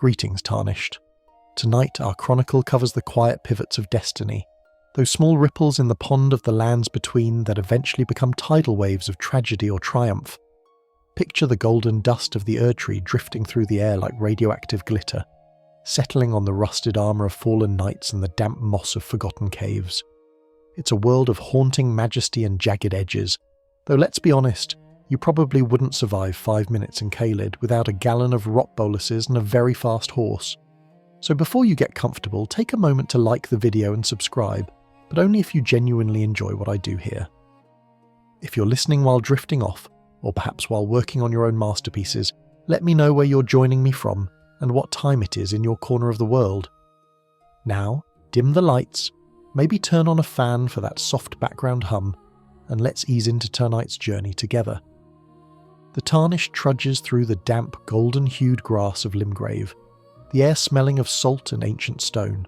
Greetings, Tarnished. Tonight our chronicle covers the quiet pivots of destiny, those small ripples in the pond of the lands between that eventually become tidal waves of tragedy or triumph. Picture the golden dust of the Erdtree drifting through the air like radioactive glitter, settling on the rusted armour of fallen knights and the damp moss of forgotten caves. It's a world of haunting majesty and jagged edges, though let's be honest, you probably wouldn't survive 5 minutes in Caelid without a gallon of rot boluses and a very fast horse. So before you get comfortable, take a moment to like the video and subscribe, but only if you genuinely enjoy what I do here. If you're listening while drifting off, or perhaps while working on your own masterpieces, let me know where you're joining me from and what time it is in your corner of the world. Now, dim the lights, maybe turn on a fan for that soft background hum, and let's ease into tonight's journey together. The Tarnished trudges through the damp, golden-hued grass of Limgrave, the air smelling of salt and ancient stone.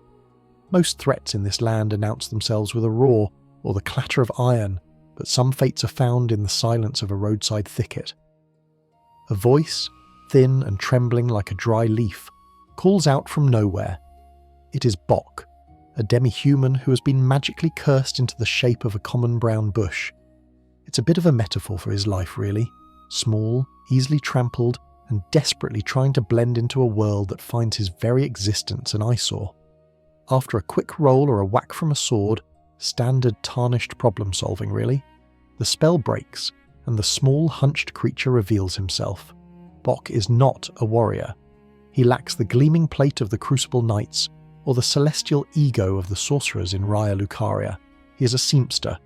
Most threats in this land announce themselves with a roar or the clatter of iron, but some fates are found in the silence of a roadside thicket. A voice, thin and trembling like a dry leaf, calls out from nowhere. It is Bock, a demi-human who has been magically cursed into the shape of a common brown bush. It's a bit of a metaphor for his life, really. Small, easily trampled, and desperately trying to blend into a world that finds his very existence an eyesore. After a quick roll or a whack from a sword, standard Tarnished problem-solving, really, the spell breaks, and the small, hunched creature reveals himself. Bock is not a warrior. He lacks the gleaming plate of the Crucible Knights, or the celestial ego of the sorcerers in Raya Lucaria. He is a seamster,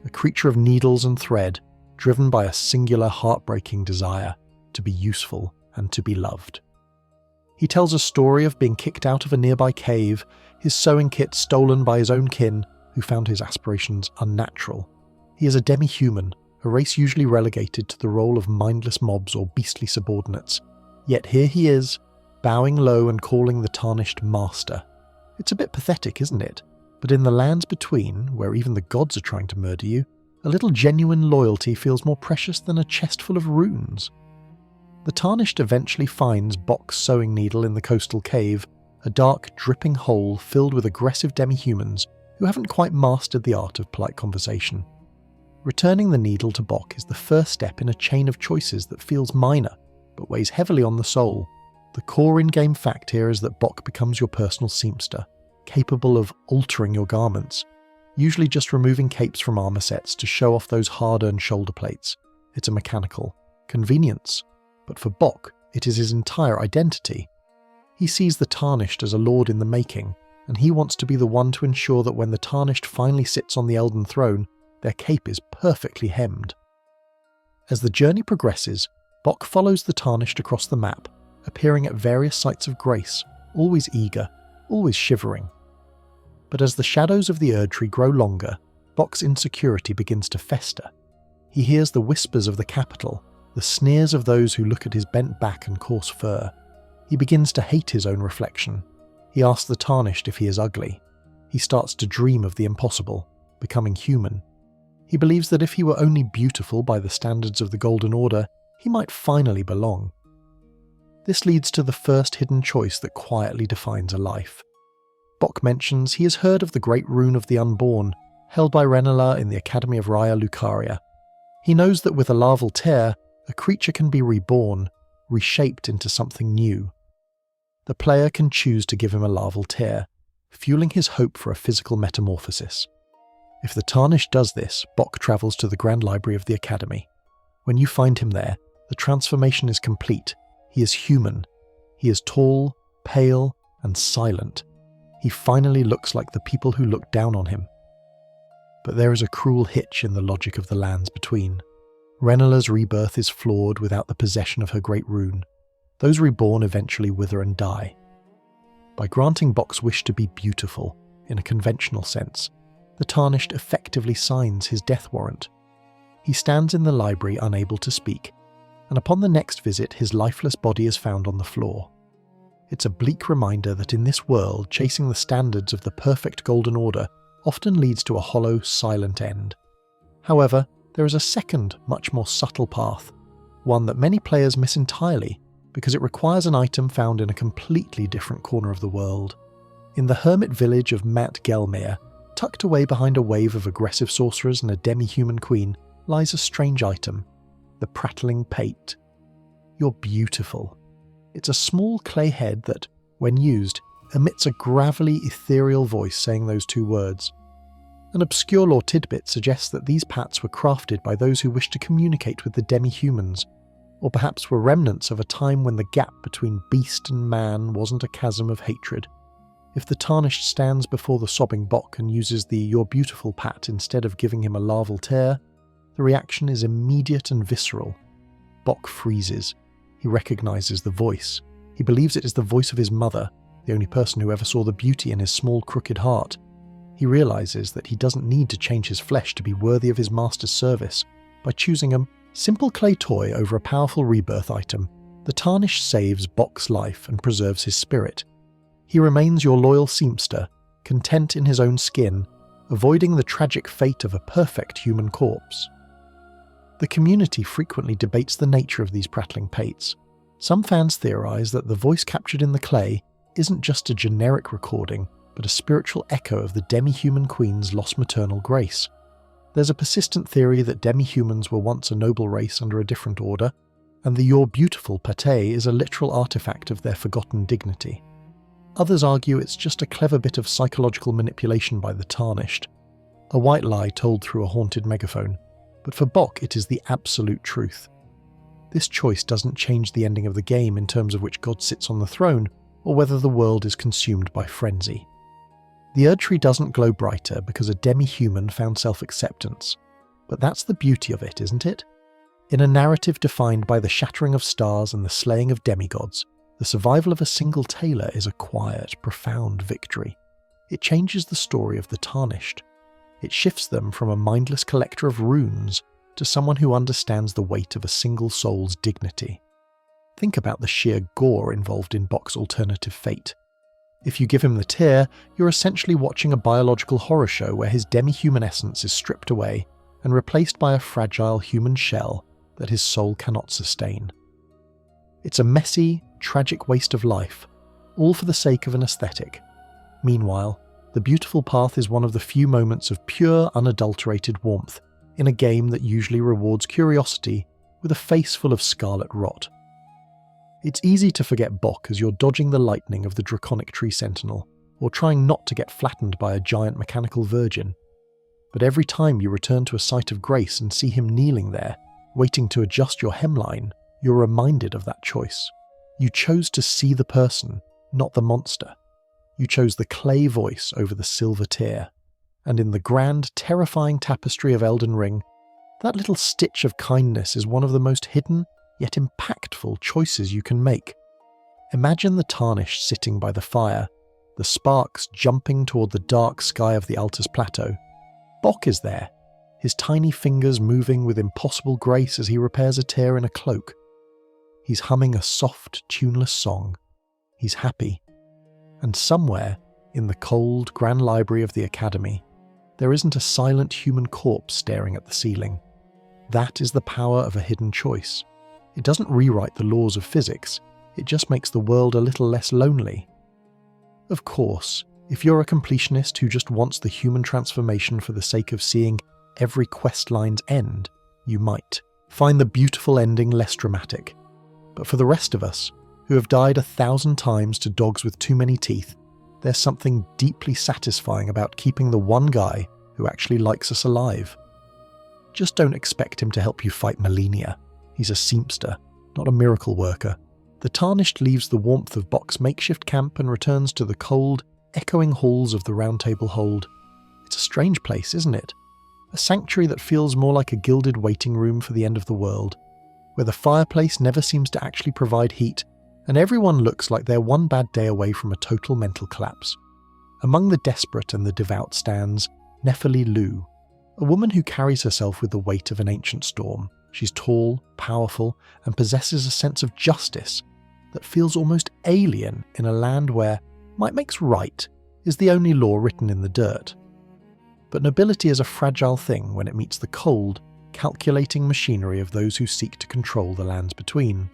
a creature of needles and thread, driven by a singular heartbreaking desire to be useful and to be loved. He tells a story of being kicked out of a nearby cave, his sewing kit stolen by his own kin, who found his aspirations unnatural. He is a demi-human, a race usually relegated to the role of mindless mobs or beastly subordinates. Yet here he is, bowing low and calling the Tarnished master. It's a bit pathetic, isn't it? But in the lands between, where even the gods are trying to murder you, a little genuine loyalty feels more precious than a chest full of runes. The Tarnished eventually finds Bock's sewing needle in the coastal cave, a dark, dripping hole filled with aggressive demi-humans who haven't quite mastered the art of polite conversation. Returning the needle to Bock is the first step in a chain of choices that feels minor, but weighs heavily on the soul. The core in-game fact here is that Bock becomes your personal seamster, capable of altering your garments, usually just removing capes from armor sets to show off those hard-earned shoulder plates. It's a mechanical convenience, but for Bock, it is his entire identity. He sees the Tarnished as a lord in the making, and he wants to be the one to ensure that when the Tarnished finally sits on the Elden Throne, their cape is perfectly hemmed. As the journey progresses, Bock follows the Tarnished across the map, appearing at various sites of grace, always eager, always shivering. But as the shadows of the Erdtree grow longer, Bock's insecurity begins to fester. He hears the whispers of the capital, the sneers of those who look at his bent back and coarse fur. He begins to hate his own reflection. He asks the Tarnished if he is ugly. He starts to dream of the impossible, becoming human. He believes that if he were only beautiful by the standards of the Golden Order, he might finally belong. This leads to the first hidden choice that quietly defines a life. Bock mentions he has heard of the Great Rune of the Unborn, held by Rennala in the Academy of Raya Lucaria. He knows that with a larval tear, a creature can be reborn, reshaped into something new. The player can choose to give him a larval tear, fueling his hope for a physical metamorphosis. If the Tarnished does this, Bock travels to the Grand Library of the Academy. When you find him there, the transformation is complete. He is human. He is tall, pale, and silent. He finally looks like the people who look down on him. But there is a cruel hitch in the logic of the lands between. Rennala's rebirth is flawed without the possession of her great rune. Those reborn eventually wither and die. By granting Bock's wish to be beautiful, in a conventional sense, the Tarnished effectively signs his death warrant. He stands in the library unable to speak, and upon the next visit his lifeless body is found on the floor. It's a bleak reminder that in this world, chasing the standards of the perfect Golden Order often leads to a hollow, silent end. However, there is a second, much more subtle path, one that many players miss entirely, because it requires an item found in a completely different corner of the world. In the hermit village of Mat Gelmir, tucked away behind a wave of aggressive sorcerers and a demi-human queen, lies a strange item, the Prattling Pate. You're beautiful. It's a small clay head that, when used, emits a gravelly, ethereal voice saying those two words. An obscure lore tidbit suggests that these pats were crafted by those who wished to communicate with the demi-humans, or perhaps were remnants of a time when the gap between beast and man wasn't a chasm of hatred. If the Tarnished stands before the sobbing Bock and uses the "you're beautiful" pat instead of giving him a larval tear, the reaction is immediate and visceral. Bock freezes. He recognises the voice. He believes it is the voice of his mother, the only person who ever saw the beauty in his small crooked heart. He realises that he doesn't need to change his flesh to be worthy of his master's service. By choosing a simple clay toy over a powerful rebirth item, the Tarnished saves Bock's life and preserves his spirit. He remains your loyal seamster, content in his own skin, avoiding the tragic fate of a perfect human corpse. The community frequently debates the nature of these prattling pates. Some fans theorise that the voice captured in the clay isn't just a generic recording, but a spiritual echo of the demi-human queen's lost maternal grace. There's a persistent theory that demi-humans were once a noble race under a different order, and the "you're beautiful" pate is a literal artifact of their forgotten dignity. Others argue it's just a clever bit of psychological manipulation by the Tarnished, a white lie told through a haunted megaphone, but for Bock it is the absolute truth. This choice doesn't change the ending of the game in terms of which god sits on the throne, or whether the world is consumed by frenzy. The Erdtree doesn't glow brighter because a demi-human found self-acceptance, but that's the beauty of it, isn't it? In a narrative defined by the shattering of stars and the slaying of demigods, the survival of a single tailor is a quiet, profound victory. It changes the story of the Tarnished. It shifts them from a mindless collector of runes to someone who understands the weight of a single soul's dignity. Think about the sheer gore involved in Bock's alternative fate. If you give him the tear, you're essentially watching a biological horror show where his demi-human essence is stripped away and replaced by a fragile human shell that his soul cannot sustain. It's a messy, tragic waste of life, all for the sake of an aesthetic. Meanwhile, the beautiful path is one of the few moments of pure, unadulterated warmth in a game that usually rewards curiosity with a face full of scarlet rot. It's easy to forget Bock as you're dodging the lightning of the draconic tree sentinel, or trying not to get flattened by a giant mechanical virgin. But every time you return to a site of grace and see him kneeling there, waiting to adjust your hemline, you're reminded of that choice. You chose to see the person, not the monster. You chose the clay voice over the silver tear. And in the grand, terrifying tapestry of Elden Ring, that little stitch of kindness is one of the most hidden, yet impactful choices you can make. Imagine the Tarnished sitting by the fire, the sparks jumping toward the dark sky of the Altar's plateau. Bock is there, his tiny fingers moving with impossible grace as he repairs a tear in a cloak. He's humming a soft, tuneless song. He's happy. And somewhere, in the cold, grand library of the Academy, there isn't a silent human corpse staring at the ceiling. That is the power of a hidden choice. It doesn't rewrite the laws of physics, it just makes the world a little less lonely. Of course, if you're a completionist who just wants the human transformation for the sake of seeing every quest line's end, you might find the beautiful ending less dramatic. But for the rest of us, who have died 1,000 times to dogs with too many teeth, there's something deeply satisfying about keeping the one guy who actually likes us alive. Just don't expect him to help you fight Malenia. He's a seamster, not a miracle worker. The Tarnished leaves the warmth of Bock's makeshift camp and returns to the cold, echoing halls of the Round Table Hold. It's a strange place, isn't it? A sanctuary that feels more like a gilded waiting room for the end of the world, where the fireplace never seems to actually provide heat, and everyone looks like they're one bad day away from a total mental collapse. Among the desperate and the devout stands Nephili Lu, a woman who carries herself with the weight of an ancient storm. She's tall, powerful, and possesses a sense of justice that feels almost alien in a land where might makes right is the only law written in the dirt. But nobility is a fragile thing when it meets the cold, calculating machinery of those who seek to control the lands between.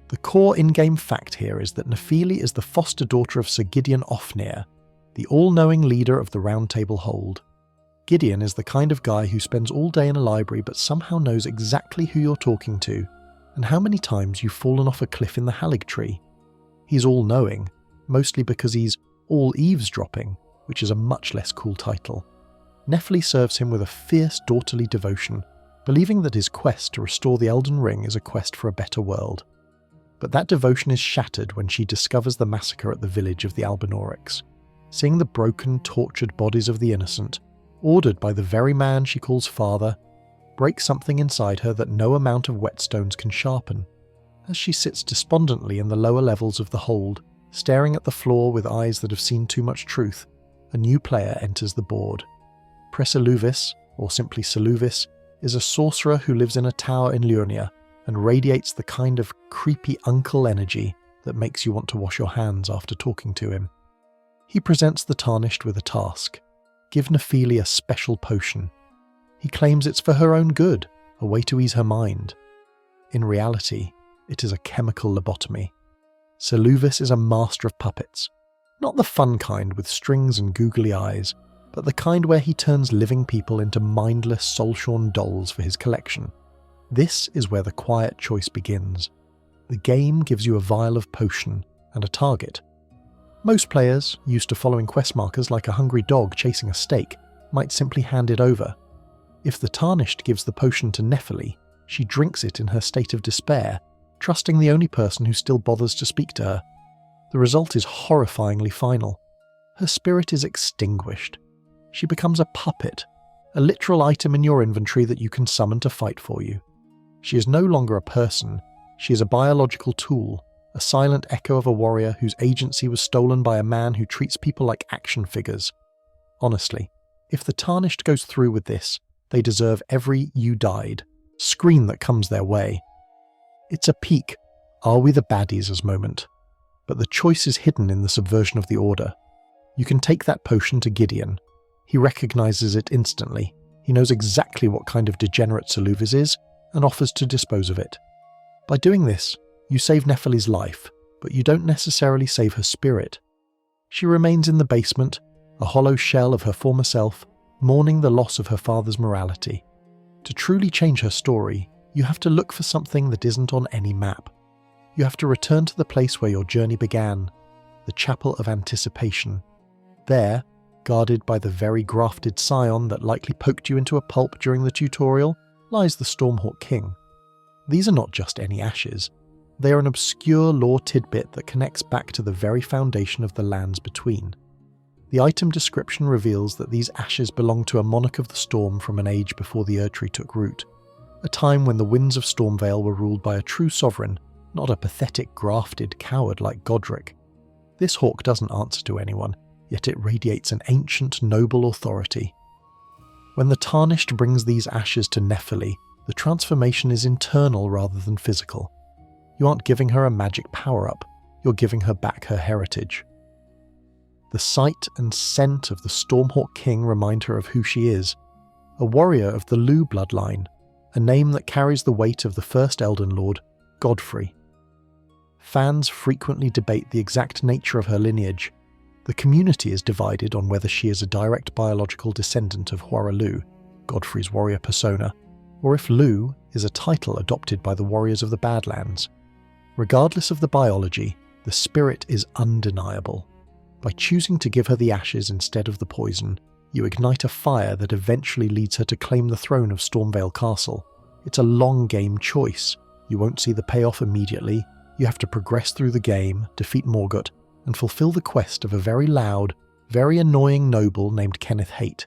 The core in-game fact here is that Nephili is the foster daughter of Sir Gideon Ofnir, the all-knowing leader of the Round Table Hold. Gideon is the kind of guy who spends all day in a library but somehow knows exactly who you're talking to and how many times you've fallen off a cliff in the Erdtree. He's all-knowing, mostly because he's all-eavesdropping, which is a much less cool title. Nephili serves him with a fierce daughterly devotion, believing that his quest to restore the Elden Ring is a quest for a better world. But that devotion is shattered when she discovers the massacre at the village of the Albinaurics. Seeing the broken, tortured bodies of the innocent, ordered by the very man she calls father, breaks something inside her that no amount of whetstones can sharpen. As she sits despondently in the lower levels of the hold, staring at the floor with eyes that have seen too much truth, a new player enters the board. Preseluvis, or simply Seluvis, is a sorcerer who lives in a tower in Liurnia and radiates the kind of creepy uncle energy that makes you want to wash your hands after talking to him. He presents the Tarnished with a task: give Nephili a special potion. He claims it's for her own good, a way to ease her mind. In reality, it is a chemical lobotomy. Seluvis is a master of puppets. Not the fun kind with strings and googly eyes, but the kind where he turns living people into mindless, soul-shorn dolls for his collection. This is where the quiet choice begins. The game gives you a vial of potion and a target. Most players, used to following quest markers like a hungry dog chasing a steak, might simply hand it over. If the Tarnished gives the potion to Nephili, she drinks it in her state of despair, trusting the only person who still bothers to speak to her. The result is horrifyingly final. Her spirit is extinguished. She becomes a puppet, a literal item in your inventory that you can summon to fight for you. She is no longer a person, she is a biological tool, a silent echo of a warrior whose agency was stolen by a man who treats people like action figures. Honestly, if the Tarnished goes through with this, they deserve every "you died" scream that comes their way. It's a peak, are we the baddies moment, but the choice is hidden in the subversion of the order. You can take that potion to Gideon. He recognizes it instantly. He knows exactly what kind of degenerate Seluvis is and offers to dispose of it. By doing this, you save Nephili's life, but you don't necessarily save her spirit. She remains in the basement, a hollow shell of her former self, mourning the loss of her father's morality. To truly change her story, you have to look for something that isn't on any map. You have to return to the place where your journey began, the Chapel of Anticipation. There, guarded by the very grafted scion that likely poked you into a pulp during the tutorial, lies the Stormhawk King. These are not just any ashes. They are an obscure lore tidbit that connects back to the very foundation of the lands between. The item description reveals that these ashes belong to a monarch of the storm from an age before the Erdtree took root, a time when the winds of Stormvale were ruled by a true sovereign, not a pathetic, grafted coward like Godric. This hawk doesn't answer to anyone, yet it radiates an ancient, noble authority. When the Tarnished brings these ashes to Nephili, the transformation is internal rather than physical. You aren't giving her a magic power-up, you're giving her back her heritage. The sight and scent of the Stormhawk King remind her of who she is, a warrior of the Lu bloodline, a name that carries the weight of the first Elden Lord, Godfrey. Fans frequently debate the exact nature of her lineage. The community is divided on whether she is a direct biological descendant of Huara Lu, Godfrey's warrior persona, or if Lu is a title adopted by the warriors of the Badlands. Regardless of the biology, the spirit is undeniable. By choosing to give her the ashes instead of the poison, you ignite a fire that eventually leads her to claim the throne of Stormvale Castle. It's a long game choice. You won't see the payoff immediately. You have to progress through the game, defeat Morgott, and fulfill the quest of a very loud, very annoying noble named Kenneth Haight.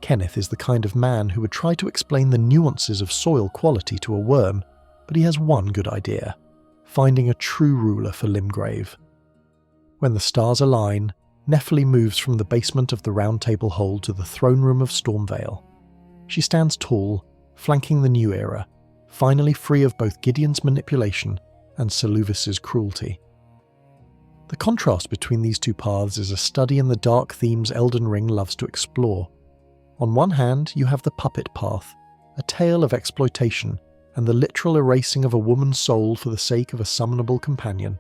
Kenneth is the kind of man who would try to explain the nuances of soil quality to a worm, but he has one good idea: finding a true ruler for Limgrave. When the stars align, Nephili moves from the basement of the Round Table Hold to the throne room of Stormvale. She stands tall, flanking the new era, finally free of both Gideon's manipulation and Seluvis's cruelty. The contrast between these two paths is a study in the dark themes Elden Ring loves to explore. On one hand, you have the puppet path, a tale of exploitation, and the literal erasing of a woman's soul for the sake of a summonable companion.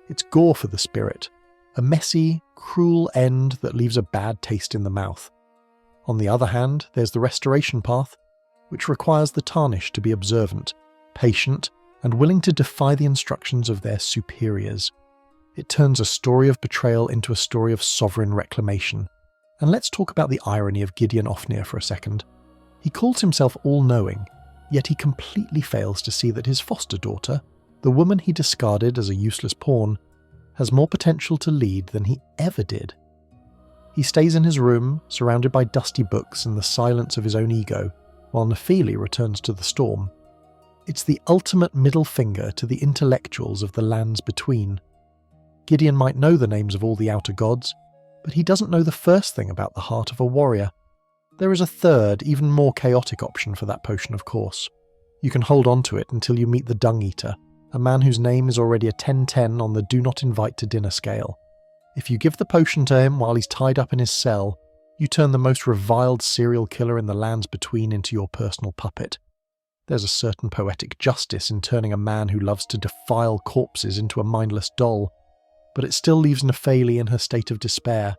It's gore for the spirit, a messy, cruel end that leaves a bad taste in the mouth. On the other hand, there's the restoration path, which requires the Tarnished to be observant, patient, and willing to defy the instructions of their superiors. It turns a story of betrayal into a story of sovereign reclamation. And let's talk about the irony of Gideon Ofnir for a second. He calls himself all-knowing, yet he completely fails to see that his foster daughter, the woman he discarded as a useless pawn, has more potential to lead than he ever did. He stays in his room, surrounded by dusty books and the silence of his own ego, while Nephili returns to the storm. It's the ultimate middle finger to the intellectuals of the lands between. Gideon might know the names of all the outer gods, but he doesn't know the first thing about the heart of a warrior. There is a third, even more chaotic option for that potion, of course. You can hold on to it until you meet the Dung Eater, a man whose name is already a 10-10 on the do not invite to dinner scale. If you give the potion to him while he's tied up in his cell, you turn the most reviled serial killer in the lands between into your personal puppet. There's a certain poetic justice in turning a man who loves to defile corpses into a mindless doll, but it still leaves Nephili in her state of despair.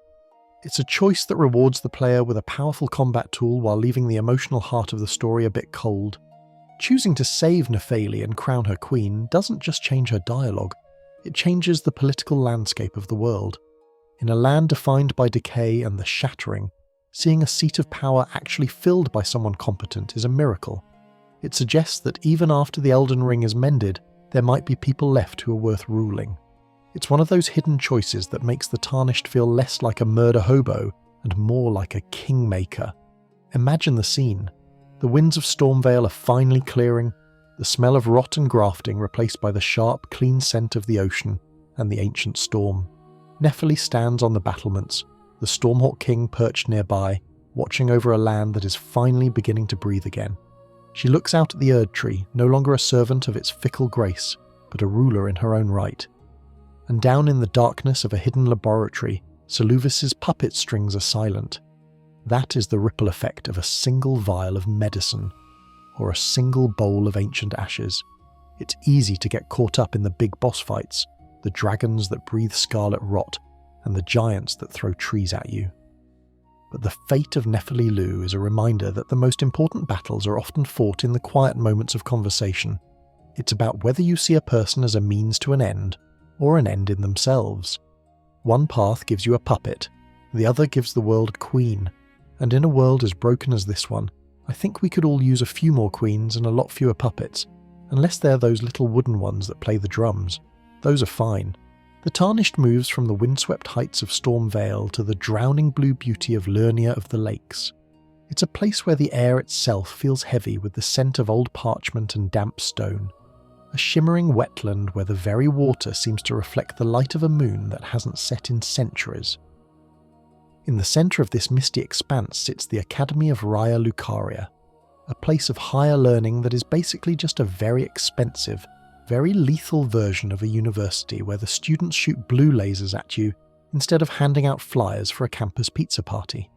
It's a choice that rewards the player with a powerful combat tool while leaving the emotional heart of the story a bit cold. Choosing to save Nephili and crown her queen doesn't just change her dialogue, it changes the political landscape of the world. In a land defined by decay and the shattering, seeing a seat of power actually filled by someone competent is a miracle. It suggests that even after the Elden Ring is mended, there might be people left who are worth ruling. It's one of those hidden choices that makes the Tarnished feel less like a murder hobo and more like a kingmaker. Imagine the scene. The winds of Stormvale are finally clearing, the smell of rot and grafting replaced by the sharp, clean scent of the ocean and the ancient storm. Nephili stands on the battlements, the Stormhawk King perched nearby, watching over a land that is finally beginning to breathe again. She looks out at the Erdtree, no longer a servant of its fickle grace, but a ruler in her own right. And down in the darkness of a hidden laboratory, Seluvis's puppet strings are silent. That is the ripple effect of a single vial of medicine, or a single bowl of ancient ashes. It's easy to get caught up in the big boss fights, the dragons that breathe scarlet rot, and the giants that throw trees at you. But the fate of Nephili Loux is a reminder that the most important battles are often fought in the quiet moments of conversation. It's about whether you see a person as a means to an end, or an end in themselves. One path gives you a puppet, the other gives the world a queen, and in a world as broken as this one, I think we could all use a few more queens and a lot fewer puppets, unless they're those little wooden ones that play the drums. Those are fine. The Tarnished moves from the windswept heights of Stormvale to the drowning blue beauty of Lernia of the Lakes. It's a place where the air itself feels heavy with the scent of old parchment and damp stone. A shimmering wetland where the very water seems to reflect the light of a moon that hasn't set in centuries. In the centre of this misty expanse sits the Academy of Raya Lucaria, a place of higher learning that is basically just a very expensive, very lethal version of a university where the students shoot blue lasers at you instead of handing out flyers for a campus pizza party.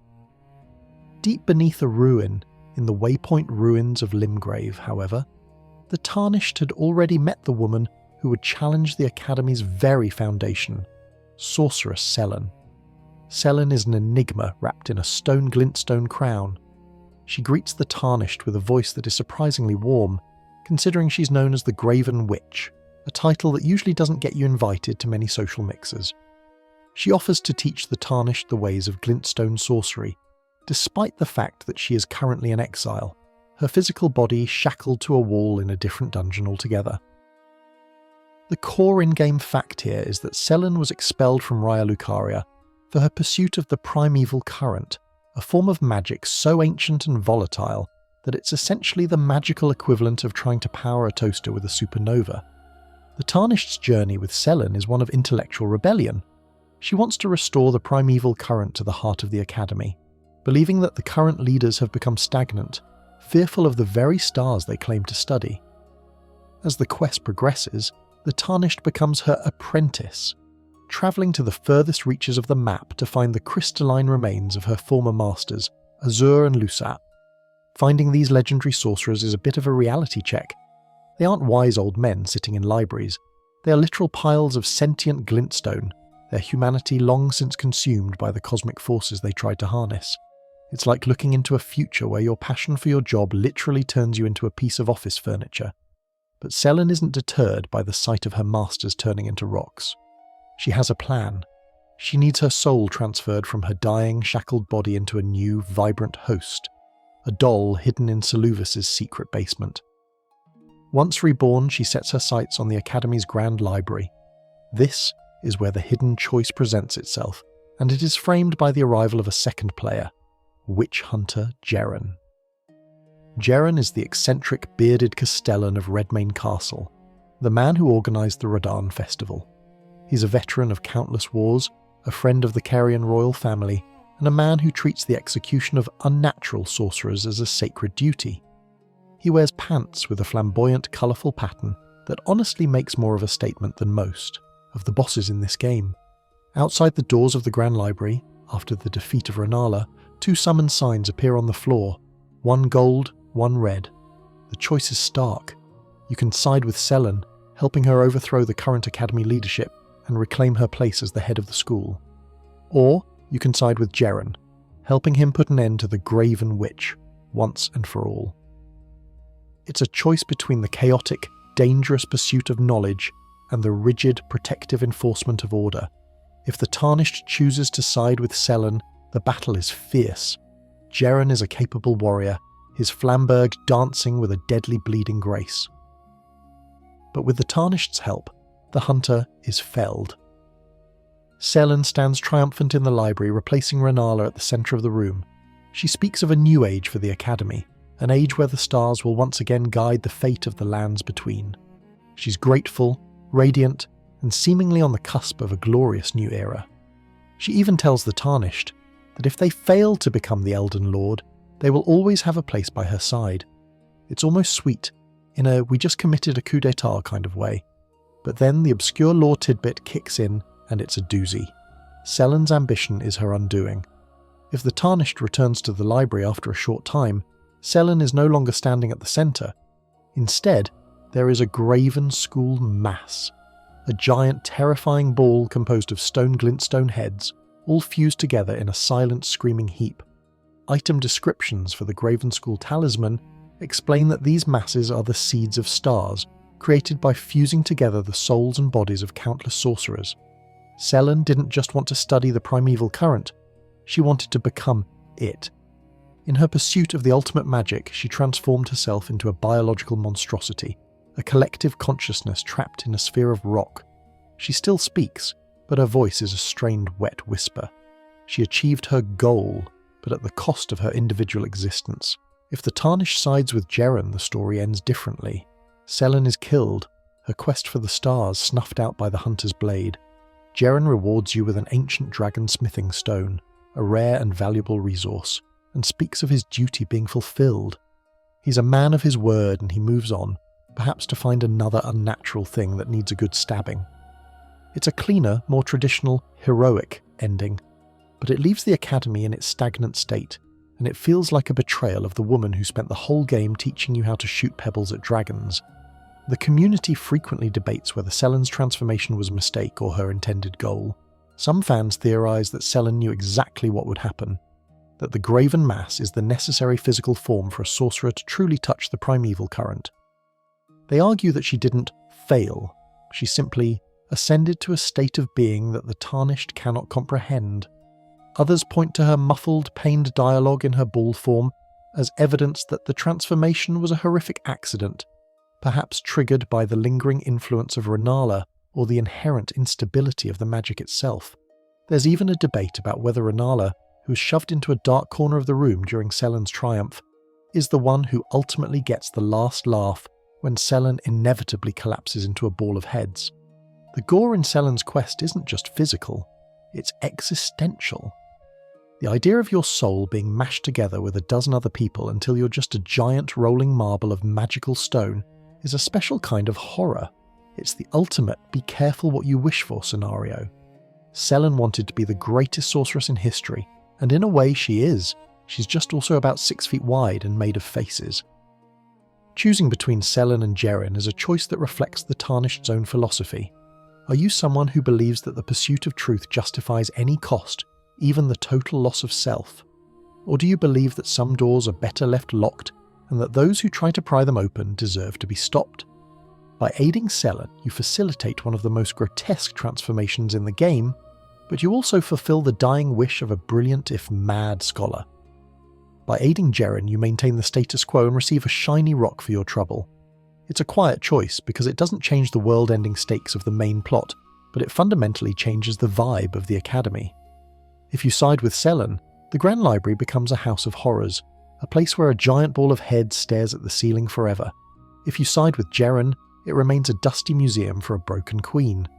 Deep beneath a ruin, in the Waypoint ruins of Limgrave, however, the Tarnished had already met the woman who would challenge the Academy's very foundation, Sorceress Sellen. Sellen is an enigma wrapped in a stone glintstone crown. She greets the Tarnished with a voice that is surprisingly warm, considering she's known as the Graven Witch, a title that usually doesn't get you invited to many social mixers. She offers to teach the Tarnished the ways of glintstone sorcery, despite the fact that she is currently in exile, her physical body shackled to a wall in a different dungeon altogether. The core in-game fact here is that Sellen was expelled from Raya Lucaria for her pursuit of the primeval current, a form of magic so ancient and volatile that it's essentially the magical equivalent of trying to power a toaster with a supernova. The Tarnished's journey with Sellen is one of intellectual rebellion. She wants to restore the primeval current to the heart of the Academy, believing that the current leaders have become stagnant, fearful of the very stars they claim to study. As the quest progresses, the Tarnished becomes her apprentice, travelling to the furthest reaches of the map to find the crystalline remains of her former masters, Azur and Lusat. Finding these legendary sorcerers is a bit of a reality check, They aren't wise old men sitting in libraries. They are literal piles of sentient glintstone, their humanity long since consumed by the cosmic forces they tried to harness. It's like looking into a future where your passion for your job literally turns you into a piece of office furniture. But Sellen isn't deterred by the sight of her masters turning into rocks. She has a plan. She needs her soul transferred from her dying, shackled body into a new, vibrant host, a doll hidden in Seluvis's secret basement. Once reborn, she sets her sights on the Academy's grand library. This is where the hidden choice presents itself, and it is framed by the arrival of a second player, witch hunter Jerren. Jerren is the eccentric, bearded castellan of Redmane Castle, the man who organised the Radahn festival. He's a veteran of countless wars, a friend of the Carian royal family, and a man who treats the execution of unnatural sorcerers as a sacred duty. He wears pants with a flamboyant, colourful pattern that honestly makes more of a statement than most of the bosses in this game. Outside the doors of the Grand Library, after the defeat of Rennala, 2 summon signs appear on the floor, 1 gold, 1 red. The choice is stark. You can side with Sellen, helping her overthrow the current Academy leadership and reclaim her place as the head of the school. Or you can side with Jerren, helping him put an end to the Graven Witch, once and for all. It's a choice between the chaotic, dangerous pursuit of knowledge and the rigid, protective enforcement of order. If the Tarnished chooses to side with Sellen, the battle is fierce. Jerren is a capable warrior, his flamberge dancing with a deadly bleeding grace. But with the Tarnished's help, the hunter is felled. Sellen stands triumphant in the library, replacing Rennala at the centre of the room. She speaks of a new age for the Academy, an age where the stars will once again guide the fate of the lands between. She's grateful, radiant, and seemingly on the cusp of a glorious new era. She even tells the Tarnished that if they fail to become the Elden Lord, they will always have a place by her side. It's almost sweet, in a we just committed a coup d'etat kind of way. But then the obscure lore tidbit kicks in, and it's a doozy. Sellen's ambition is her undoing. If the Tarnished returns to the library after a short time, Sellen is no longer standing at the centre. Instead, there is a graven school mass, a giant terrifying ball composed of stone glintstone heads, all fused together in a silent screaming heap. Item descriptions for the Graven School talisman explain that these masses are the seeds of stars, created by fusing together the souls and bodies of countless sorcerers. Sellen didn't just want to study the primeval current, she wanted to become it. In her pursuit of the ultimate magic, she transformed herself into a biological monstrosity, a collective consciousness trapped in a sphere of rock. She still speaks, but her voice is a strained, wet whisper. She achieved her goal, but at the cost of her individual existence. If the Tarnished sides with Jerren, the story ends differently. Sellen is killed, her quest for the stars snuffed out by the hunter's blade. Jerren rewards you with an ancient dragon smithing stone, a rare and valuable resource, and speaks of his duty being fulfilled. He's a man of his word and he moves on, perhaps to find another unnatural thing that needs a good stabbing. It's a cleaner, more traditional, heroic ending, but it leaves the Academy in its stagnant state, and it feels like a betrayal of the woman who spent the whole game teaching you how to shoot pebbles at dragons. The community frequently debates whether Sellen's transformation was a mistake or her intended goal. Some fans theorise that Sellen knew exactly what would happen, that the graven mass is the necessary physical form for a sorcerer to truly touch the primeval current. They argue that she didn't fail, she simply ascended to a state of being that the Tarnished cannot comprehend. Others point to her muffled, pained dialogue in her ball form as evidence that the transformation was a horrific accident, perhaps triggered by the lingering influence of Rennala or the inherent instability of the magic itself. There's even a debate about whether Rennala, who was shoved into a dark corner of the room during Sellen's triumph, is the one who ultimately gets the last laugh when Sellen inevitably collapses into a ball of heads. The gore in Sellen's quest isn't just physical, it's existential. The idea of your soul being mashed together with a dozen other people until you're just a giant rolling marble of magical stone is a special kind of horror. It's the ultimate be careful what you wish for scenario. Sellen wanted to be the greatest sorceress in history, and in a way she is. She's just also about 6 feet wide and made of faces. Choosing between Sellen and Jerren is a choice that reflects the Tarnished's own philosophy. Are you someone who believes that the pursuit of truth justifies any cost, even the total loss of self? Or do you believe that some doors are better left locked and that those who try to pry them open deserve to be stopped? By aiding Sellen, you facilitate one of the most grotesque transformations in the game, but you also fulfill the dying wish of a brilliant if mad scholar. By aiding Jerren, you maintain the status quo and receive a shiny rock for your trouble. It's a quiet choice because it doesn't change the world-ending stakes of the main plot, but it fundamentally changes the vibe of the Academy. If you side with Sellen, the Grand Library becomes a house of horrors, a place where a giant ball of heads stares at the ceiling forever. If you side with Jerren, it remains a dusty museum for a broken queen.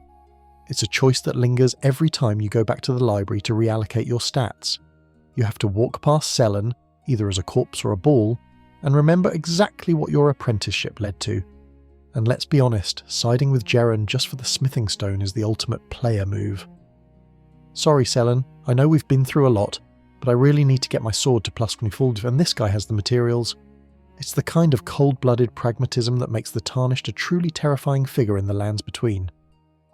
It's a choice that lingers every time you go back to the library to reallocate your stats. You have to walk past Sellen, either as a corpse or a ball, and remember exactly what your apprenticeship led to. And let's be honest, siding with Jerren just for the smithing stone is the ultimate player move. Sorry Sellen, I know we've been through a lot, but I really need to get my sword to +1 full, and this guy has the materials. It's the kind of cold-blooded pragmatism that makes the Tarnished a truly terrifying figure in the lands between.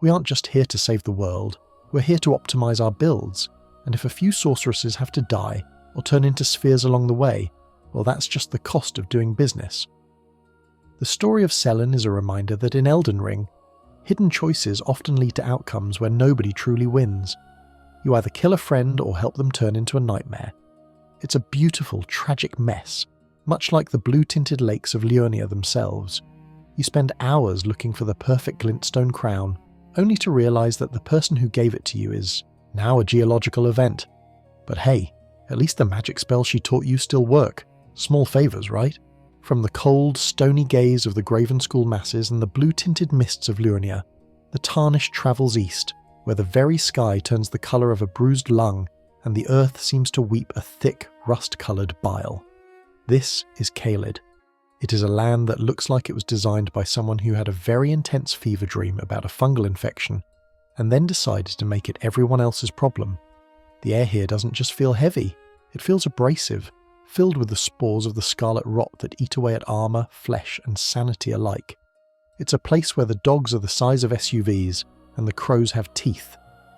We aren't just here to save the world, we're here to optimize our builds, and if a few sorceresses have to die, or turn into spheres along the way, well that's just the cost of doing business. The story of Sellen is a reminder that in Elden Ring, hidden choices often lead to outcomes where nobody truly wins. You either kill a friend or help them turn into a nightmare. It's a beautiful, tragic mess, much like the blue-tinted lakes of Liurnia themselves. You spend hours looking for the perfect glintstone crown, only to realise that the person who gave it to you is now a geological event. But hey, at least the magic spells she taught you still work. Small favours, right? From the cold, stony gaze of the Graven School masses and the blue-tinted mists of Liurnia, the Tarnished travels east, where the very sky turns the colour of a bruised lung and the earth seems to weep a thick, rust-coloured bile. This is Caelid. It is a land that looks like it was designed by someone who had a very intense fever dream about a fungal infection, and then decided to make it everyone else's problem. The air here doesn't just feel heavy, it feels abrasive, filled with the spores of the scarlet rot that eat away at armour, flesh and sanity alike. It's a place where the dogs are the size of SUVs, and the crows have teeth,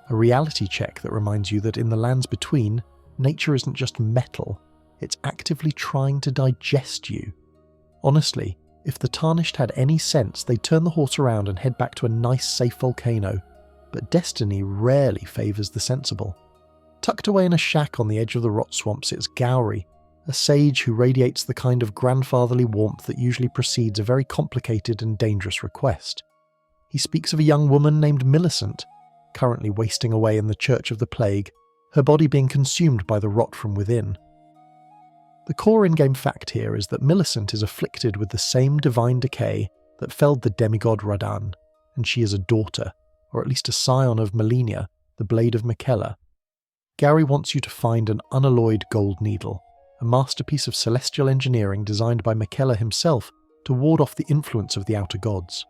a reality check that reminds you that in the lands between, nature isn't just metal, it's actively trying to digest you. Honestly, if the Tarnished had any sense, they'd turn the horse around and head back to a nice, safe volcano, but destiny rarely favours the sensible. Tucked away in a shack on the edge of the rot swamp sits Gowry, a sage who radiates the kind of grandfatherly warmth that usually precedes a very complicated and dangerous request. He speaks of a young woman named Millicent, currently wasting away in the Church of the Plague, her body being consumed by the rot from within. The core in-game fact here is that Millicent is afflicted with the same divine decay that felled the demigod Radahn, and she is a daughter, or at least a scion of Malenia, the Blade of Miquella. Gowry wants you to find an unalloyed gold needle, a masterpiece of celestial engineering designed by Miquella himself to ward off the influence of the outer gods.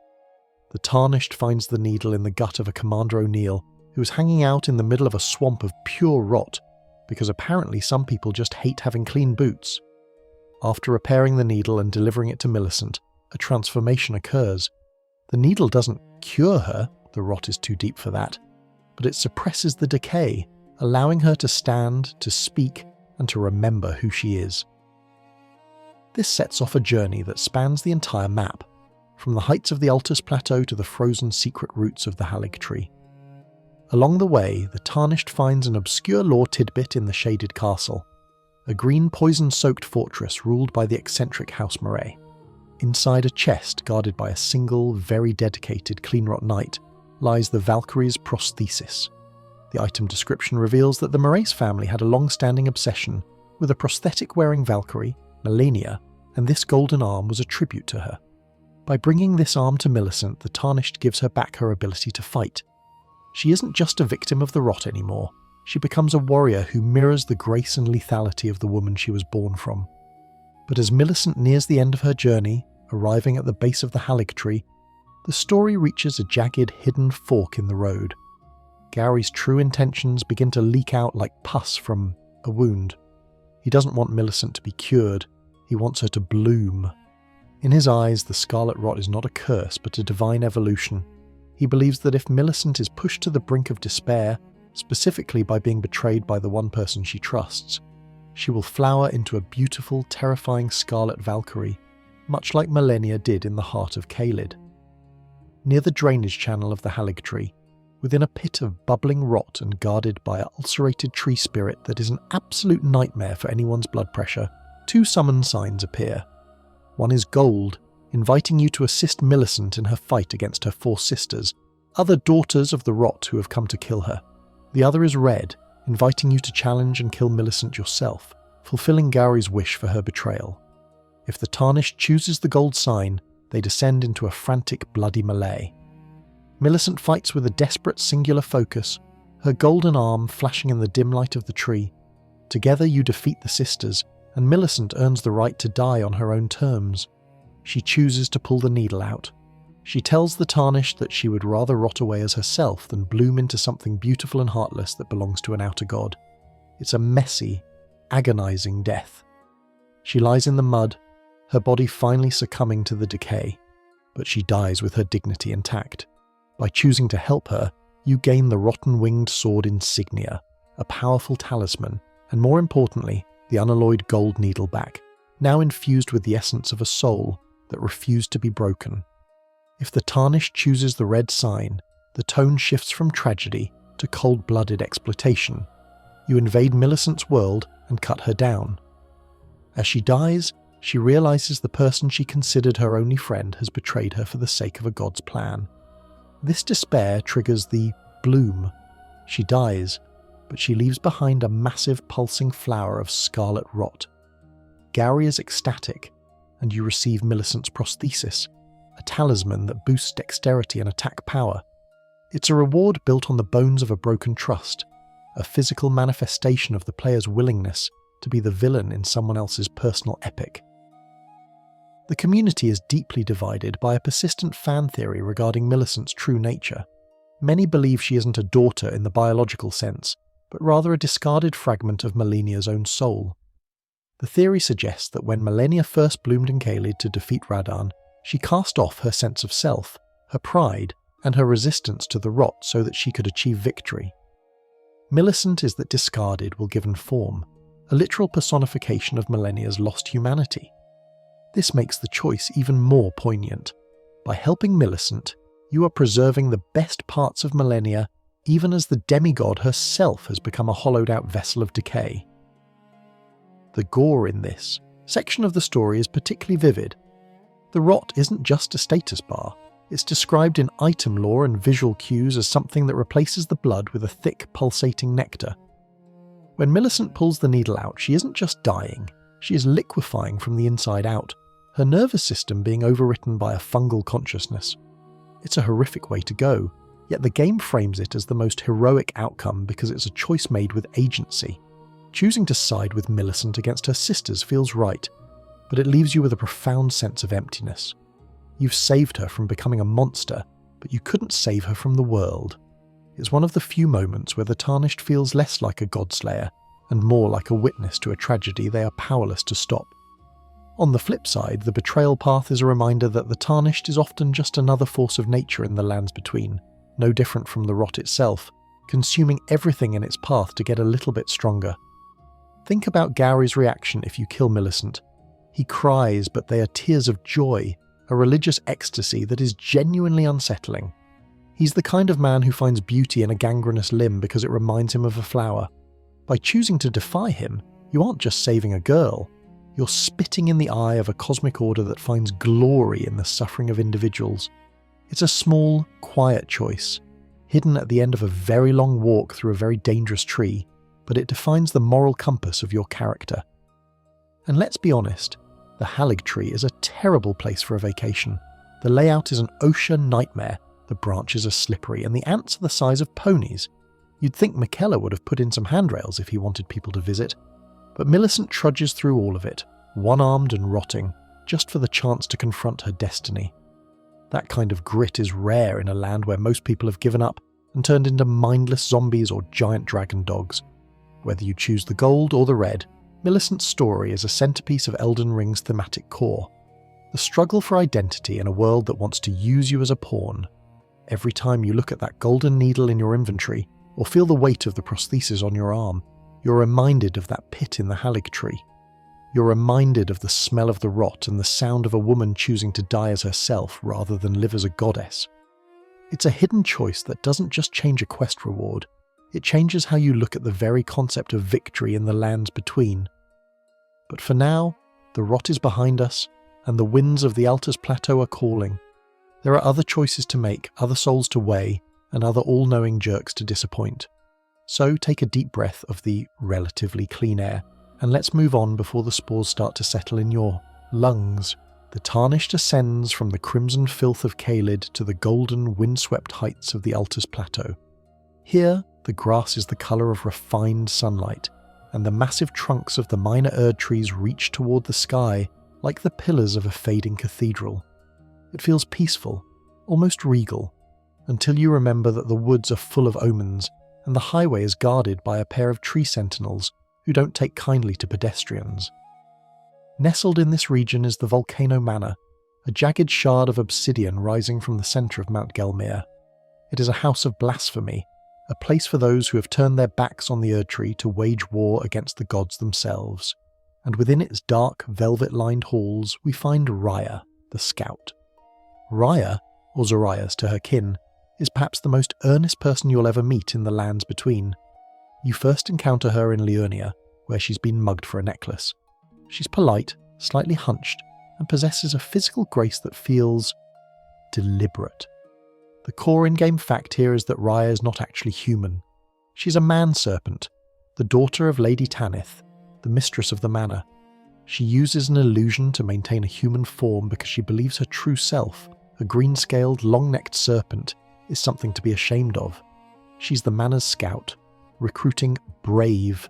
The Tarnished finds the needle in the gut of a Commander O'Neill, who is hanging out in the middle of a swamp of pure rot, because apparently some people just hate having clean boots. After repairing the needle and delivering it to Millicent, a transformation occurs. The needle doesn't cure her, the rot is too deep for that, but it suppresses the decay, allowing her to stand, to speak, and to remember who she is. This sets off a journey that spans the entire map, from the heights of the Altus Plateau to the frozen secret roots of the Erdtree. Along the way, the Tarnished finds an obscure lore tidbit in the Shaded Castle, a green poison-soaked fortress ruled by the eccentric House Murray. Inside a chest guarded by a single, very dedicated Cleanrot Knight lies the Valkyrie's Prosthesis. The item description reveals that the Murray's family had a long-standing obsession with a prosthetic-wearing Valkyrie, Malenia, and this golden arm was a tribute to her. By bringing this arm to Millicent, the Tarnished gives her back her ability to fight. She isn't just a victim of the rot anymore, she becomes a warrior who mirrors the grace and lethality of the woman she was born from. But as Millicent nears the end of her journey, arriving at the base of the Erdtree, the story reaches a jagged, hidden fork in the road. Gowry's true intentions begin to leak out like pus from a wound. He doesn't want Millicent to be cured, he wants her to bloom. In his eyes, the scarlet rot is not a curse but a divine evolution. He believes that if Millicent is pushed to the brink of despair, specifically by being betrayed by the one person she trusts, she will flower into a beautiful, terrifying scarlet Valkyrie, much like Malenia did in the heart of Caelid. Near the drainage channel of the Erdtree, within a pit of bubbling rot and guarded by an ulcerated tree spirit that is an absolute nightmare for anyone's blood pressure, 2 summon signs appear. One is gold, inviting you to assist Millicent in her fight against her 4 sisters, other daughters of the rot who have come to kill her. The other is red, inviting you to challenge and kill Millicent yourself, fulfilling Gauri's wish for her betrayal. If the Tarnished chooses the gold sign, they descend into a frantic, bloody melee. Millicent fights with a desperate singular focus, her golden arm flashing in the dim light of the tree. Together you defeat the sisters, and Millicent earns the right to die on her own terms. She chooses to pull the needle out. She tells the Tarnished that she would rather rot away as herself than bloom into something beautiful and heartless that belongs to an outer god. It's a messy, agonizing death. She lies in the mud, her body finally succumbing to the decay, but she dies with her dignity intact. By choosing to help her, you gain the rotten-winged sword insignia, a powerful talisman, and more importantly, the unalloyed gold needle back, now infused with the essence of a soul that refused to be broken. If the Tarnished chooses the red sign, the tone shifts from tragedy to cold-blooded exploitation. You invade Millicent's world and cut her down. As she dies, she realizes the person she considered her only friend has betrayed her for the sake of a god's plan. This despair triggers the bloom. She dies, but she leaves behind a massive pulsing flower of scarlet rot. Gauri is ecstatic, and you receive Millicent's prosthesis, a talisman that boosts dexterity and attack power. It's a reward built on the bones of a broken trust, a physical manifestation of the player's willingness to be the villain in someone else's personal epic. The community is deeply divided by a persistent fan theory regarding Millicent's true nature. Many believe she isn't a daughter in the biological sense, but rather a discarded fragment of Malenia's own soul. The theory suggests that when Malenia first bloomed in Caelid to defeat Radahn, she cast off her sense of self, her pride, and her resistance to the rot so that she could achieve victory. Millicent is that discarded will given form, a literal personification of Malenia's lost humanity. This makes the choice even more poignant. By helping Millicent, you are preserving the best parts of Malenia, even as the demigod herself has become a hollowed-out vessel of decay. The gore in this section of the story is particularly vivid. The rot isn't just a status bar, it's described in item lore and visual cues as something that replaces the blood with a thick, pulsating nectar. When Millicent pulls the needle out, she isn't just dying, she is liquefying from the inside out, her nervous system being overwritten by a fungal consciousness. It's a horrific way to go, yet the game frames it as the most heroic outcome because it's a choice made with agency. Choosing to side with Millicent against her sisters feels right, but it leaves you with a profound sense of emptiness. You've saved her from becoming a monster, but you couldn't save her from the world. It's one of the few moments where the Tarnished feels less like a godslayer and more like a witness to a tragedy they are powerless to stop. On the flip side, the betrayal path is a reminder that the Tarnished is often just another force of nature in the lands between, no different from the rot itself, consuming everything in its path to get a little bit stronger. Think about Gauri's reaction if you kill Millicent. He cries, but they are tears of joy, a religious ecstasy that is genuinely unsettling. He's the kind of man who finds beauty in a gangrenous limb because it reminds him of a flower. By choosing to defy him, you aren't just saving a girl, you're spitting in the eye of a cosmic order that finds glory in the suffering of individuals. It's a small, quiet choice, hidden at the end of a very long walk through a very dangerous tree, but it defines the moral compass of your character. And let's be honest, the Erdtree is a terrible place for a vacation. The layout is an OSHA nightmare, the branches are slippery, and the ants are the size of ponies. You'd think Miquella would have put in some handrails if he wanted people to visit, but Millicent trudges through all of it, one-armed and rotting, just for the chance to confront her destiny. That kind of grit is rare in a land where most people have given up and turned into mindless zombies or giant dragon dogs. Whether you choose the gold or the red, Millicent's story is a centerpiece of Elden Ring's thematic core. The struggle for identity in a world that wants to use you as a pawn. Every time you look at that golden needle in your inventory, or feel the weight of the prosthesis on your arm, you're reminded of that pit in the Erdtree. You're reminded of the smell of the rot and the sound of a woman choosing to die as herself rather than live as a goddess. It's a hidden choice that doesn't just change a quest reward, it changes how you look at the very concept of victory in the lands between. But for now, the rot is behind us, and the winds of the Altus Plateau are calling. There are other choices to make, other souls to weigh, and other all-knowing jerks to disappoint. So take a deep breath of the relatively clean air, and let's move on before the spores start to settle in your lungs. The Tarnished ascends from the crimson filth of Caelid to the golden, windswept heights of the Altus Plateau. Here, the grass is the colour of refined sunlight, and the massive trunks of the minor Erdtrees reach toward the sky like the pillars of a fading cathedral. It feels peaceful, almost regal, until you remember that the woods are full of omens, and the highway is guarded by a pair of tree sentinels who don't take kindly to pedestrians. Nestled in this region is the Volcano Manor, a jagged shard of obsidian rising from the centre of Mount Gelmir. It is a house of blasphemy, a place for those who have turned their backs on the Erdtree to wage war against the gods themselves. And within its dark, velvet-lined halls, we find Raya, the scout. Raya, or Zorias to her kin, is perhaps the most earnest person you'll ever meet in the lands between. You first encounter her in Liurnia, where she's been mugged for a necklace. She's polite, slightly hunched, and possesses a physical grace that feels deliberate. The core in-game fact here is that Raya is not actually human. She's a man-serpent, the daughter of Lady Tanith, the mistress of the manor. She uses an illusion to maintain a human form because she believes her true self, a green-scaled, long-necked serpent, is something to be ashamed of. She's the manor's scout, recruiting brave,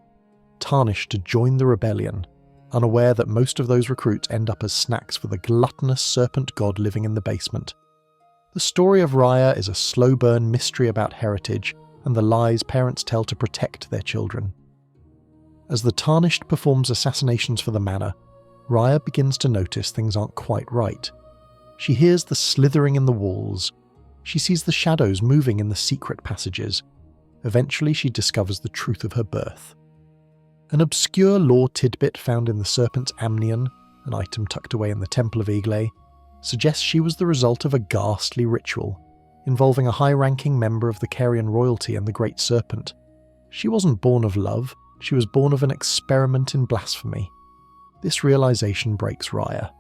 Tarnished to join the rebellion, unaware that most of those recruits end up as snacks for the gluttonous serpent god living in the basement. The story of Raya is a slow-burn mystery about heritage and the lies parents tell to protect their children. As the Tarnished performs assassinations for the manor, Raya begins to notice things aren't quite right. She hears the slithering in the walls. She sees the shadows moving in the secret passages. Eventually she discovers the truth of her birth. An obscure lore tidbit found in the Serpent's Amnion, an item tucked away in the Temple of Igle, suggests she was the result of a ghastly ritual, involving a high-ranking member of the Carian royalty and the Great Serpent. She wasn't born of love, she was born of an experiment in blasphemy. This realization breaks Raya.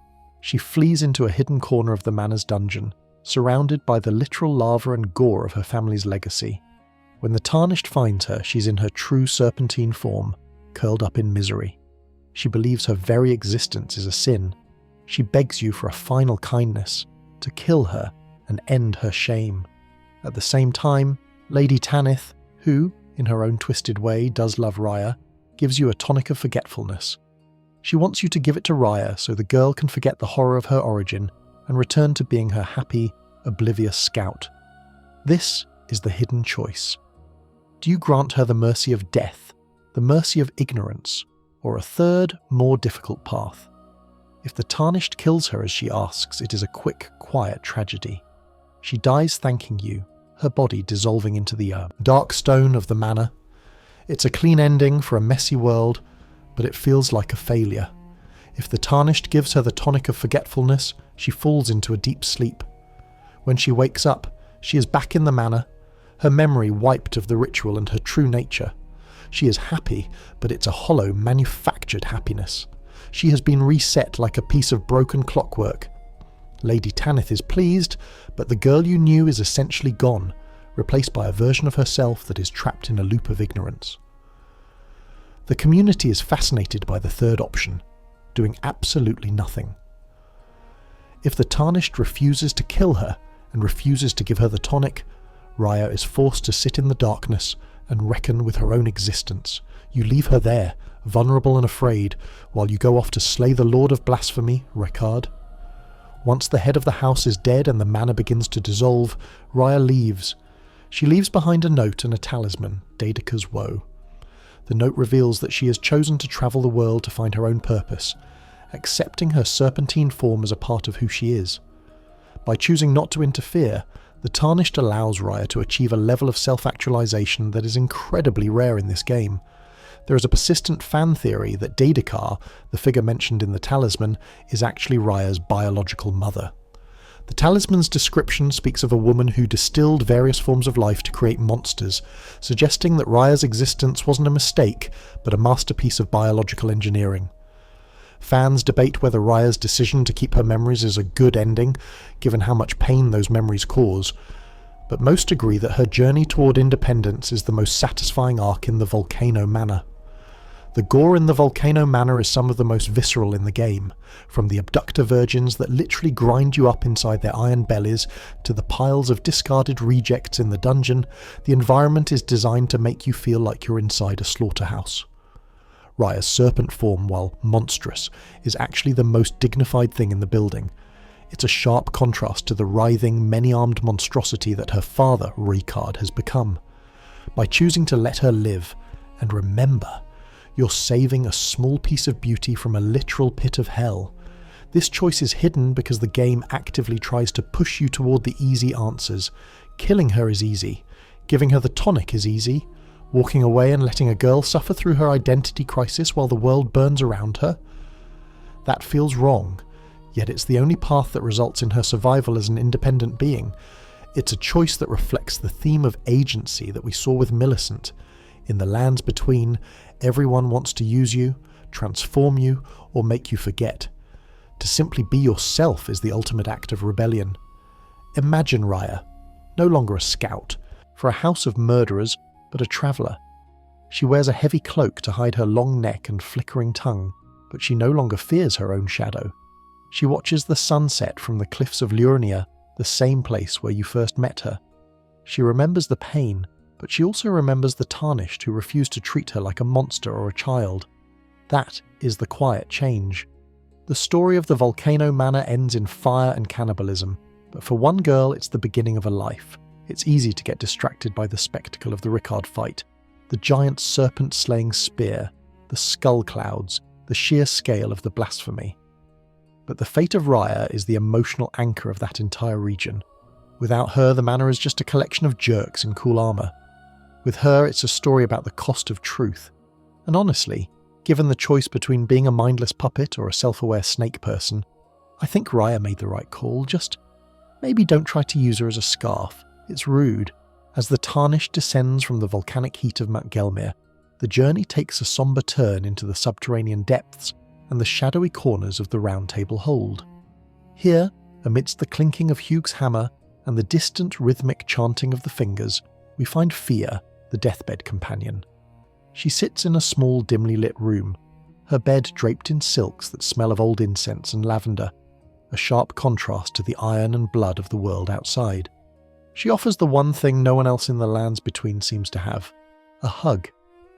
She flees into a hidden corner of the manor's dungeon, surrounded by the literal lava and gore of her family's legacy. When the Tarnished finds her, she's in her true serpentine form, curled up in misery. She believes her very existence is a sin. She begs you for a final kindness, to kill her and end her shame. At the same time, Lady Tanith, who, in her own twisted way, does love Raya, gives you a tonic of forgetfulness. She wants you to give it to Raya so the girl can forget the horror of her origin and return to being her happy, oblivious scout. This is the hidden choice. Do you grant her the mercy of death, the mercy of ignorance, or a third, more difficult path? If the Tarnished kills her as she asks, it is a quick, quiet tragedy. She dies thanking you, her body dissolving into the dark stone of the manor. It's a clean ending for a messy world, but it feels like a failure. If the Tarnished gives her the tonic of forgetfulness, she falls into a deep sleep. When she wakes up, she is back in the manor, her memory wiped of the ritual and her true nature. She is happy, but it's a hollow, manufactured happiness. She has been reset like a piece of broken clockwork. Lady Tanith is pleased, but the girl you knew is essentially gone, replaced by a version of herself that is trapped in a loop of ignorance. The community is fascinated by the third option, doing absolutely nothing. If the Tarnished refuses to kill her and refuses to give her the tonic, Raya is forced to sit in the darkness and reckon with her own existence. You leave her there, vulnerable and afraid, while you go off to slay the Lord of Blasphemy, Rekard. Once the head of the house is dead and the manor begins to dissolve, Raya leaves. She leaves behind a note and a talisman, Daedeka's Woe. The note reveals that she has chosen to travel the world to find her own purpose, accepting her serpentine form as a part of who she is. By choosing not to interfere, the Tarnished allows Raya to achieve a level of self-actualization that is incredibly rare in this game. There is a persistent fan theory that Daedakar, the figure mentioned in the talisman, is actually Raya's biological mother. The talisman's description speaks of a woman who distilled various forms of life to create monsters, suggesting that Raya's existence wasn't a mistake, but a masterpiece of biological engineering. Fans debate whether Raya's decision to keep her memories is a good ending, given how much pain those memories cause, but most agree that her journey toward independence is the most satisfying arc in the Volcano Manor. The gore in the Volcano Manor is some of the most visceral in the game, from the abductor virgins that literally grind you up inside their iron bellies to the piles of discarded rejects in the dungeon. The environment is designed to make you feel like you're inside a slaughterhouse. Raya's serpent form, while monstrous, is actually the most dignified thing in the building. It's a sharp contrast to the writhing, many-armed monstrosity that her father, Ricard, has become. By choosing to let her live, and remember, you're saving a small piece of beauty from a literal pit of hell. This choice is hidden because the game actively tries to push you toward the easy answers. Killing her is easy. Giving her the tonic is easy. Walking away and letting a girl suffer through her identity crisis while the world burns around her? That feels wrong, yet it's the only path that results in her survival as an independent being. It's a choice that reflects the theme of agency that we saw with Millicent. In the lands between, everyone wants to use you, transform you, or make you forget. To simply be yourself is the ultimate act of rebellion. Imagine Raya, no longer a scout, for a house of murderers, but a traveller. She wears a heavy cloak to hide her long neck and flickering tongue, but she no longer fears her own shadow. She watches the sunset from the cliffs of Liurnia, the same place where you first met her. She remembers the pain, but she also remembers the Tarnished who refused to treat her like a monster or a child. That is the quiet change. The story of the Volcano Manor ends in fire and cannibalism, but for one girl it's the beginning of a life. It's easy to get distracted by the spectacle of the Ricard fight, the giant serpent-slaying spear, the skull clouds, the sheer scale of the blasphemy. But the fate of Raya is the emotional anchor of that entire region. Without her, the manor is just a collection of jerks in cool armour. With her, it's a story about the cost of truth. And honestly, given the choice between being a mindless puppet or a self-aware snake person, I think Raya made the right call. Just maybe don't try to use her as a scarf. It's rude. As the Tarnished descends from the volcanic heat of Mount Gelmir, the journey takes a somber turn into the subterranean depths and the shadowy corners of the Round Table Hold. Here, amidst the clinking of Hugh's hammer and the distant rhythmic chanting of the fingers, we find Fia, the deathbed companion. She sits in a small, dimly lit room, her bed draped in silks that smell of old incense and lavender, a sharp contrast to the iron and blood of the world outside. She offers the one thing no one else in the lands between seems to have: a hug.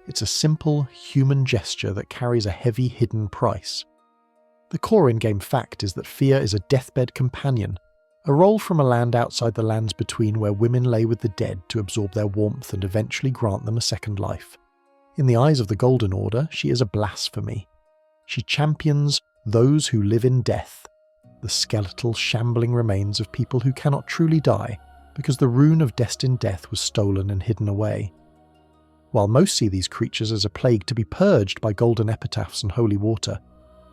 It's a simple, human gesture that carries a heavy, hidden price. The core in-game fact is that Fia is a deathbed companion, a role from a land outside the lands between where women lay with the dead to absorb their warmth and eventually grant them a second life. In the eyes of the Golden Order, she is a blasphemy. She champions those who live in death, the skeletal, shambling remains of people who cannot truly die because the rune of destined death was stolen and hidden away. While most see these creatures as a plague to be purged by golden epitaphs and holy water,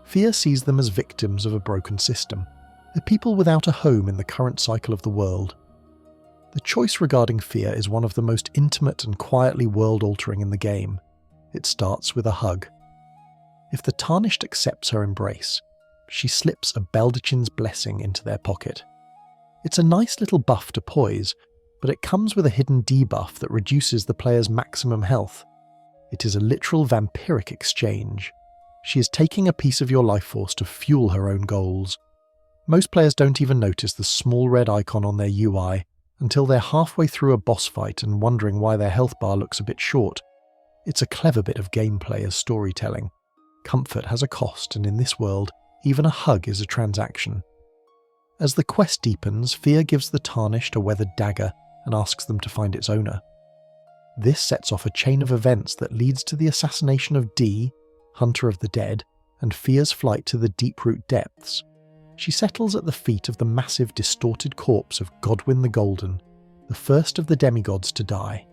Fia sees them as victims of a broken system. They're people without a home in the current cycle of the world. The choice regarding Fia is one of the most intimate and quietly world-altering in the game. It starts with a hug. If the Tarnished accepts her embrace, she slips a Beldachin's blessing into their pocket. It's a nice little buff to poise, but it comes with a hidden debuff that reduces the player's maximum health. It is a literal vampiric exchange. She is taking a piece of your life force to fuel her own goals. Most players don't even notice the small red icon on their UI until they're halfway through a boss fight and wondering why their health bar looks a bit short. It's a clever bit of gameplay as storytelling. Comfort has a cost, and in this world, even a hug is a transaction. As the quest deepens, Fia gives the Tarnished a weathered dagger and asks them to find its owner. This sets off a chain of events that leads to the assassination of D, Hunter of the Dead, and Fear's flight to the deep-root depths, she settles at the feet of the massive distorted corpse of Godwyn the Golden, the first of the demigods to die.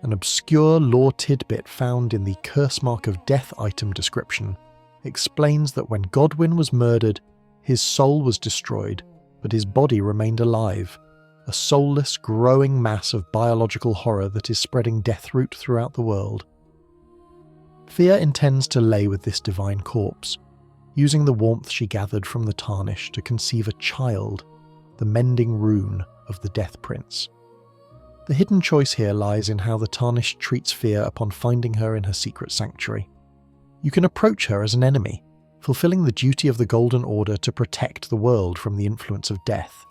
An obscure lore tidbit found in the Curse Mark of Death item description explains that when Godwyn was murdered, his soul was destroyed, but his body remained alive, a soulless, growing mass of biological horror that is spreading deathroot throughout the world. Fear intends to lay with this divine corpse, using the warmth she gathered from the tarnish to conceive a child, the mending rune of the Death Prince. The hidden choice here lies in how the tarnish treats Fear upon finding her in her secret sanctuary. You can approach her as an enemy, fulfilling the duty of the Golden Order to protect the world from the influence of death.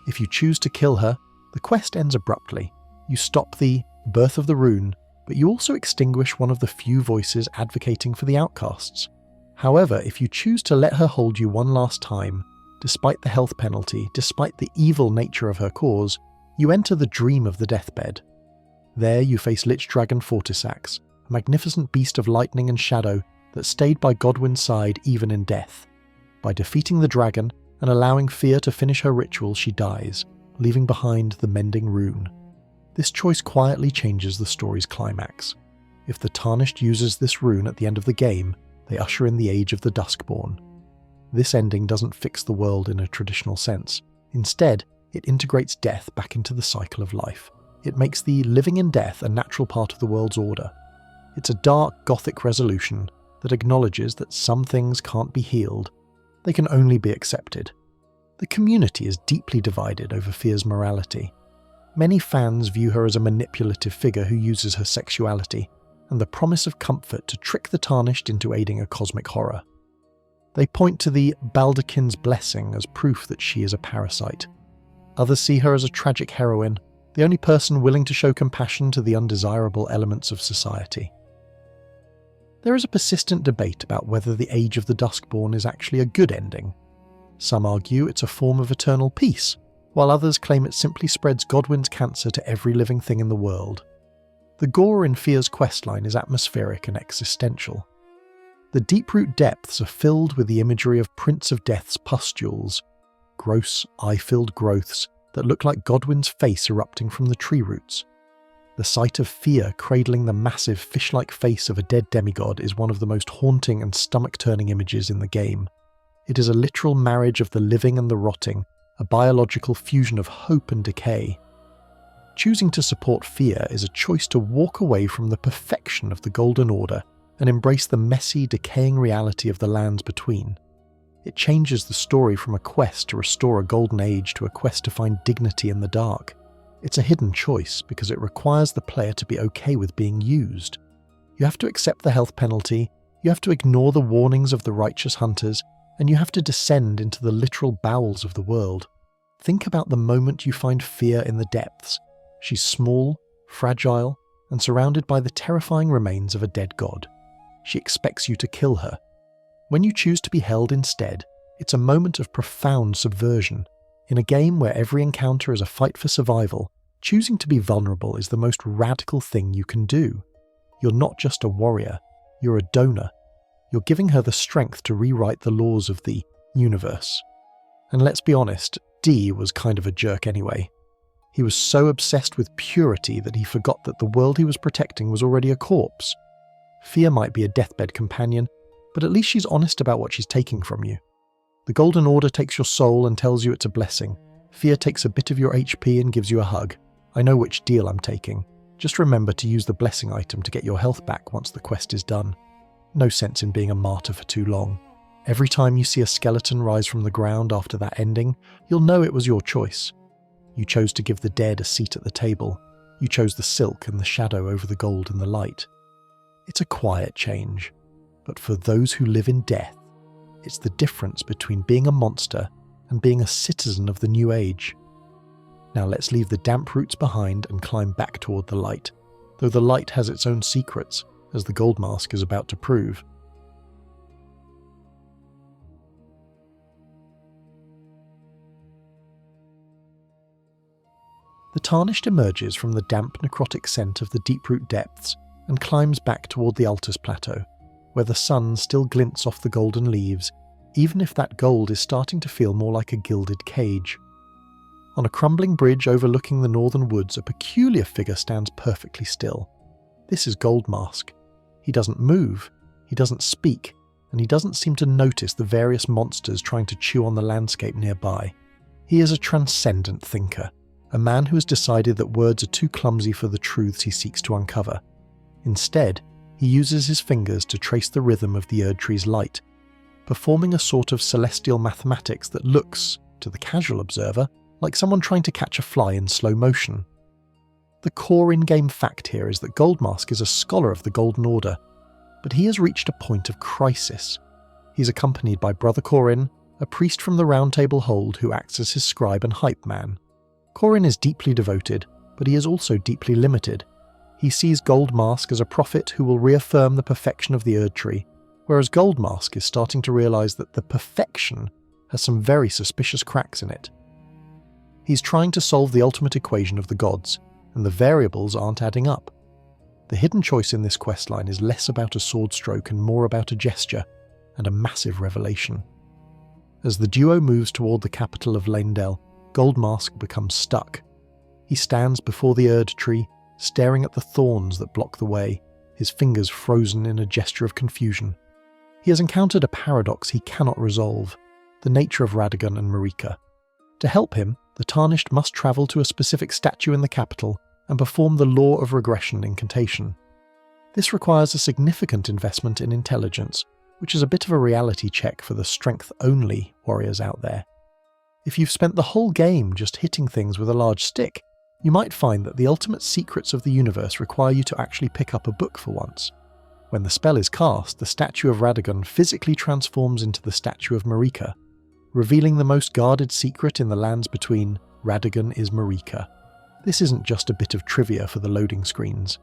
If you choose to kill her, the quest ends abruptly. You stop the birth of the rune, but you also extinguish one of the few voices advocating for the outcasts. However, if you choose to let her hold you one last time, despite the health penalty, despite the evil nature of her cause, you enter the dream of the deathbed. There you face Lich Dragon Fortisax, a magnificent beast of lightning and shadow that stayed by Godwyn's side even in death. By defeating the dragon and allowing Fear to finish her ritual, she dies, leaving behind the mending rune. This choice quietly changes the story's climax. If the Tarnished uses this rune at the end of the game, they usher in the Age of the Duskborn. This ending doesn't fix the world in a traditional sense. Instead, it integrates death back into the cycle of life. It makes the living in death a natural part of the world's order. It's a dark, gothic resolution that acknowledges that some things can't be healed, they can only be accepted. The community is deeply divided over Fear's morality. Many fans view her as a manipulative figure who uses her sexuality and the promise of comfort to trick the Tarnished into aiding a cosmic horror. They point to the Baldachin's blessing as proof that she is a parasite. Others see her as a tragic heroine, the only person willing to show compassion to the undesirable elements of society. There is a persistent debate about whether the Age of the Duskborn is actually a good ending. Some argue it's a form of eternal peace, while others claim it simply spreads Godwyn's cancer to every living thing in the world. The gore in Fear's questline is atmospheric and existential. The deep-root depths are filled with the imagery of Prince of Death's pustules, gross, eye-filled growths that look like Godwyn's face erupting from the tree roots. The sight of Fear cradling the massive fish-like face of a dead demigod is one of the most haunting and stomach-turning images in the game. It is a literal marriage of the living and the rotting, a biological fusion of hope and decay. Choosing to support Fear is a choice to walk away from the perfection of the Golden Order and embrace the messy, decaying reality of the lands between. It changes the story from a quest to restore a golden age to a quest to find dignity in the dark. It's a hidden choice because it requires the player to be okay with being used. You have to accept the health penalty, you have to ignore the warnings of the righteous hunters, and you have to descend into the literal bowels of the world. Think about the moment you find Fear in the depths. She's small, fragile, and surrounded by the terrifying remains of a dead god. She expects you to kill her. When you choose to be held instead, it's a moment of profound subversion. In a game where every encounter is a fight for survival, choosing to be vulnerable is the most radical thing you can do. You're not just a warrior, you're a donor. You're giving her the strength to rewrite the laws of the universe. And let's be honest, D was kind of a jerk anyway. He was so obsessed with purity that he forgot that the world he was protecting was already a corpse. Fear might be a deathbed companion, but at least she's honest about what she's taking from you. The Golden Order takes your soul and tells you it's a blessing. Fear takes a bit of your HP and gives you a hug. I know which deal I'm taking. Just remember to use the blessing item to get your health back once the quest is done. No sense in being a martyr for too long. Every time you see a skeleton rise from the ground after that ending, you'll know it was your choice. You chose to give the dead a seat at the table. You chose the silk and the shadow over the gold and the light. It's a quiet change, but for those who live in death, it's the difference between being a monster and being a citizen of the new age. Now let's leave the damp roots behind and climb back toward the light, though the light has its own secrets, as the gold mask is about to prove. The Tarnished emerges from the damp necrotic scent of the deep-root depths and climbs back toward the Altus Plateau, where the sun still glints off the golden leaves, even if that gold is starting to feel more like a gilded cage. On a crumbling bridge overlooking the northern woods, a peculiar figure stands perfectly still. This is Goldmask. He doesn't move, he doesn't speak, and he doesn't seem to notice the various monsters trying to chew on the landscape nearby. He is a transcendent thinker, a man who has decided that words are too clumsy for the truths he seeks to uncover. Instead, he uses his fingers to trace the rhythm of the Erdtree's light, performing a sort of celestial mathematics that looks, to the casual observer, like someone trying to catch a fly in slow motion. The core in-game fact here is that Goldmask is a scholar of the Golden Order, but he has reached a point of crisis. He's accompanied by Brother Corin, a priest from the Round Table Hold who acts as his scribe and hype man. Corin is deeply devoted, but he is also deeply limited. He sees Goldmask as a prophet who will reaffirm the perfection of the Erdtree, whereas Goldmask is starting to realise that the perfection has some very suspicious cracks in it. He's trying to solve the ultimate equation of the gods, and the variables aren't adding up. The hidden choice in this questline is less about a sword stroke and more about a gesture, and a massive revelation. As the duo moves toward the capital of Leyndell, Goldmask becomes stuck. He stands before the Erdtree, staring at the thorns that block the way, his fingers frozen in a gesture of confusion. He has encountered a paradox he cannot resolve, the nature of Radagon and Marika. To help him, the Tarnished must travel to a specific statue in the capital and perform the Law of Regression incantation. This requires a significant investment in intelligence, which is a bit of a reality check for the strength-only warriors out there. If you've spent the whole game just hitting things with a large stick, you might find that the ultimate secrets of the universe require you to actually pick up a book for once. When the spell is cast, the statue of Radagon physically transforms into the statue of Marika, revealing the most guarded secret in the lands between: Radagon is Marika. This isn't just a bit of trivia for the loading screens.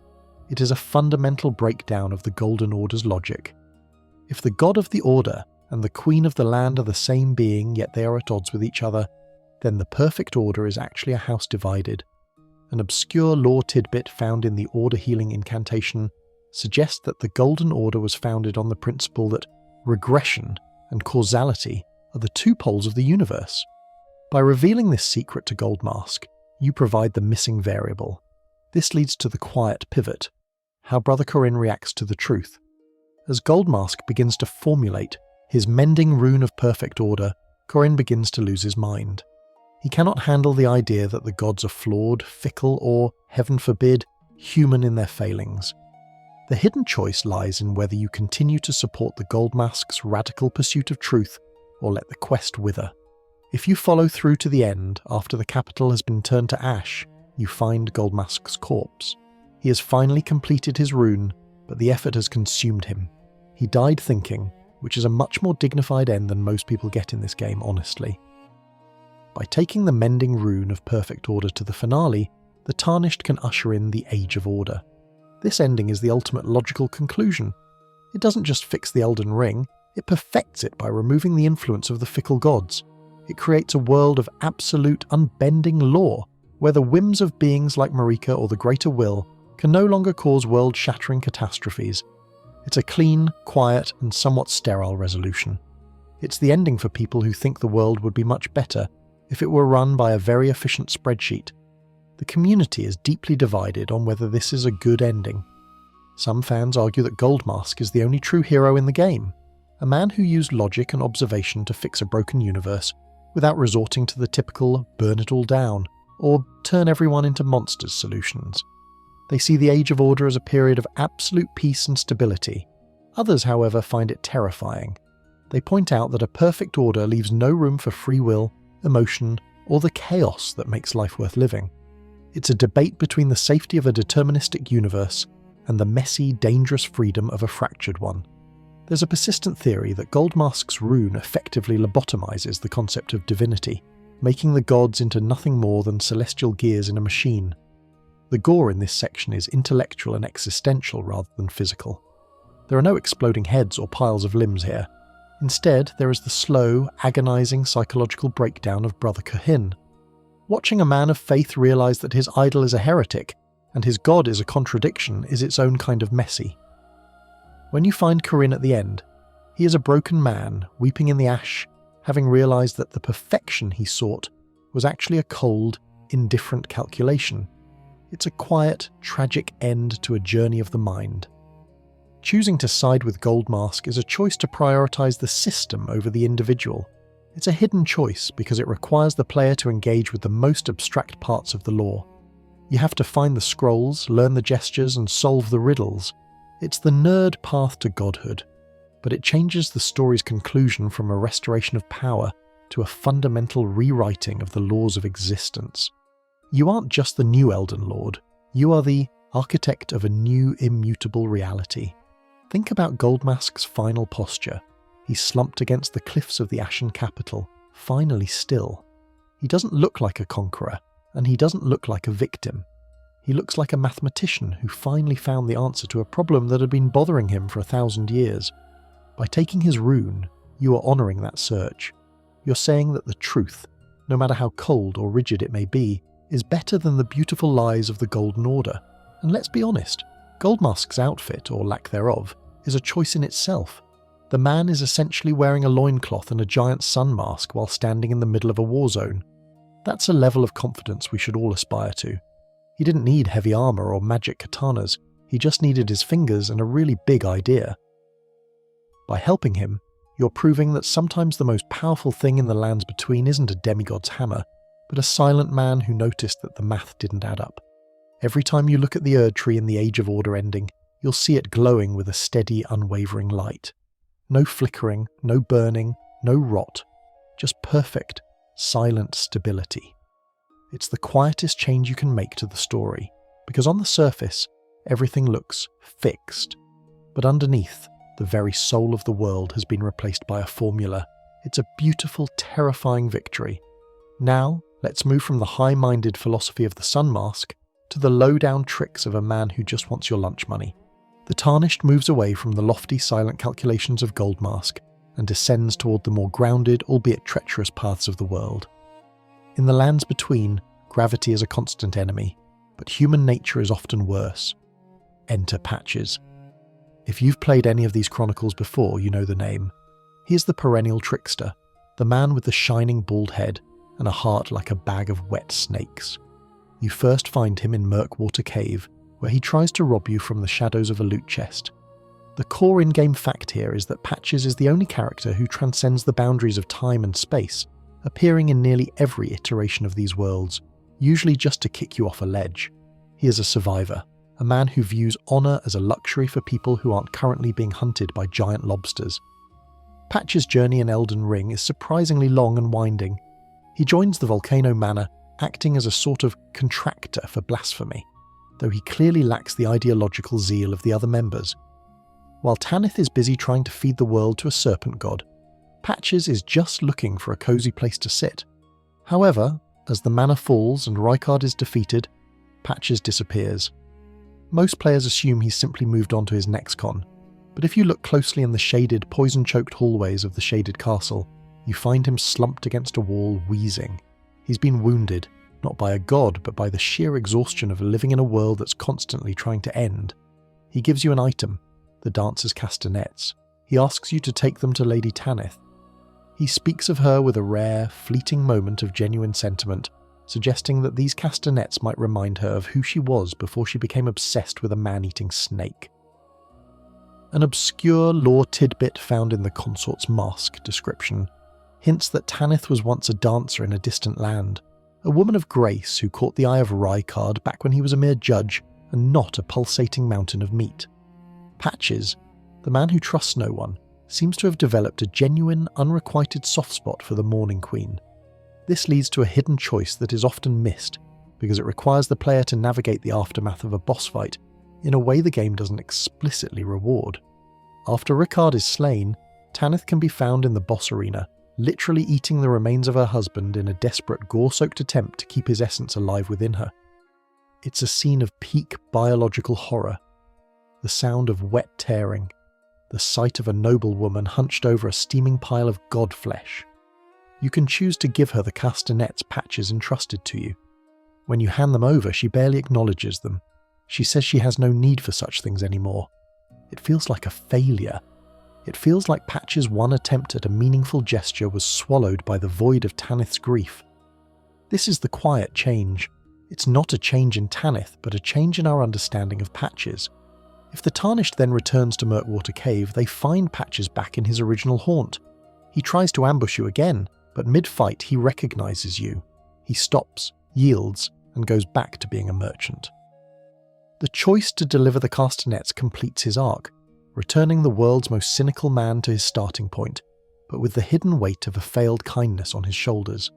It is a fundamental breakdown of the Golden Order's logic. If the God of the Order and the Queen of the Land are the same being, yet they are at odds with each other, then the Perfect Order is actually a house divided. An obscure lore tidbit found in the Order Healing incantation suggests that the Golden Order was founded on the principle that regression and causality are the two poles of the universe. By revealing this secret to Goldmask, you provide the missing variable. This leads to the quiet pivot, how Brother Corin reacts to the truth. As Goldmask begins to formulate his mending rune of perfect order, Corin begins to lose his mind. He cannot handle the idea that the gods are flawed, fickle, or, heaven forbid, human in their failings. The hidden choice lies in whether you continue to support the Goldmask's radical pursuit of truth or let the quest wither. If you follow through to the end, after the capital has been turned to ash, you find Goldmask's corpse. He has finally completed his rune, but the effort has consumed him. He died thinking, which is a much more dignified end than most people get in this game, honestly. By taking the mending rune of perfect order to the finale, the Tarnished can usher in the Age of Order. This ending is the ultimate logical conclusion. It doesn't just fix the Elden Ring, it perfects it by removing the influence of the fickle gods. It creates a world of absolute, unbending law, where the whims of beings like Marika or the Greater Will can no longer cause world-shattering catastrophes. It's a clean, quiet, and somewhat sterile resolution. It's the ending for people who think the world would be much better if it were run by a very efficient spreadsheet. The community is deeply divided on whether this is a good ending. Some fans argue that Goldmask is the only true hero in the game, a man who used logic and observation to fix a broken universe without resorting to the typical burn it all down or turn everyone into monsters solutions. They see the Age of Order as a period of absolute peace and stability. Others, however, find it terrifying. They point out that a perfect order leaves no room for free will, emotion, or the chaos that makes life worth living. It's a debate between the safety of a deterministic universe and the messy, dangerous freedom of a fractured one. There's a persistent theory that Goldmask's rune effectively lobotomizes the concept of divinity, making the gods into nothing more than celestial gears in a machine. The gore in this section is intellectual and existential rather than physical. There are no exploding heads or piles of limbs here. Instead, there is the slow, agonizing psychological breakdown of Brother Corin. Watching a man of faith realize that his idol is a heretic and his god is a contradiction is its own kind of messy. When you find Corinne at the end, he is a broken man, weeping in the ash, having realised that the perfection he sought was actually a cold, indifferent calculation. It's a quiet, tragic end to a journey of the mind. Choosing to side with Goldmask is a choice to prioritise the system over the individual. It's a hidden choice because it requires the player to engage with the most abstract parts of the lore. You have to find the scrolls, learn the gestures, and solve the riddles. It's the nerd path to godhood, but it changes the story's conclusion from a restoration of power to a fundamental rewriting of the laws of existence. You aren't just the new Elden Lord, you are the architect of a new immutable reality. Think about Goldmask's final posture. He's slumped against the cliffs of the Ashen Capital, finally still. He doesn't look like a conqueror, and he doesn't look like a victim. He looks like a mathematician who finally found the answer to a problem that had been bothering him for 1,000 years. By taking his rune, you are honouring that search. You're saying that the truth, no matter how cold or rigid it may be, is better than the beautiful lies of the Golden Order. And let's be honest, Goldmask's outfit, or lack thereof, is a choice in itself. The man is essentially wearing a loincloth and a giant sun mask while standing in the middle of a war zone. That's a level of confidence we should all aspire to. He didn't need heavy armour or magic katanas, he just needed his fingers and a really big idea. By helping him, you're proving that sometimes the most powerful thing in the lands between isn't a demigod's hammer, but a silent man who noticed that the math didn't add up. Every time you look at the Erdtree in the Age of Order ending, you'll see it glowing with a steady, unwavering light. No flickering, no burning, no rot, just perfect, silent stability. It's the quietest change you can make to the story, because on the surface, everything looks fixed. But underneath, the very soul of the world has been replaced by a formula. It's a beautiful, terrifying victory. Now, let's move from the high-minded philosophy of the Sun Mask to the low-down tricks of a man who just wants your lunch money. The Tarnished moves away from the lofty, silent calculations of Goldmask and descends toward the more grounded, albeit treacherous paths of the world. In the lands between, gravity is a constant enemy, but human nature is often worse. Enter Patches. If you've played any of these chronicles before, you know the name. He is the perennial trickster, the man with the shining bald head and a heart like a bag of wet snakes. You first find him in Murkwater Cave, where he tries to rob you from the shadows of a loot chest. The core in-game fact here is that Patches is the only character who transcends the boundaries of time and space, appearing in nearly every iteration of these worlds, usually just to kick you off a ledge. He is a survivor, a man who views honour as a luxury for people who aren't currently being hunted by giant lobsters. Patches' journey in Elden Ring is surprisingly long and winding. He joins the Volcano Manor, acting as a sort of contractor for blasphemy, though he clearly lacks the ideological zeal of the other members. While Tanith is busy trying to feed the world to a serpent god, Patches is just looking for a cosy place to sit. However, as the manor falls and Rykard is defeated, Patches disappears. Most players assume he's simply moved on to his next con, but if you look closely in the shaded, poison-choked hallways of the shaded castle, you find him slumped against a wall, wheezing. He's been wounded, not by a god, but by the sheer exhaustion of living in a world that's constantly trying to end. He gives you an item, the dancer's castanets. He asks you to take them to Lady Tanith. He speaks of her with a rare, fleeting moment of genuine sentiment, suggesting that these castanets might remind her of who she was before she became obsessed with a man-eating snake. An obscure lore tidbit found in the Consort's Mask description hints that Tanith was once a dancer in a distant land, a woman of grace who caught the eye of Rykard back when he was a mere judge and not a pulsating mountain of meat. Patches, the man who trusts no one, seems to have developed a genuine, unrequited soft spot for the Mourning Queen. This leads to a hidden choice that is often missed, because it requires the player to navigate the aftermath of a boss fight in a way the game doesn't explicitly reward. After Rykard is slain, Tanith can be found in the boss arena, literally eating the remains of her husband in a desperate gore-soaked attempt to keep his essence alive within her. It's a scene of peak biological horror. The sound of wet tearing, the sight of a noble woman hunched over a steaming pile of god flesh. You can choose to give her the castanets Patches entrusted to you. When you hand them over, she barely acknowledges them. She says she has no need for such things anymore. It feels like a failure. It feels like Patch's one attempt at a meaningful gesture was swallowed by the void of Tanith's grief. This is the quiet change. It's not a change in Tanith, but a change in our understanding of Patches. If the Tarnished then returns to Murkwater Cave, they find Patches back in his original haunt. He tries to ambush you again, but mid-fight he recognizes you. He stops, yields, and goes back to being a merchant. The choice to deliver the castanets completes his arc, returning the world's most cynical man to his starting point, but with the hidden weight of a failed kindness on his shoulders.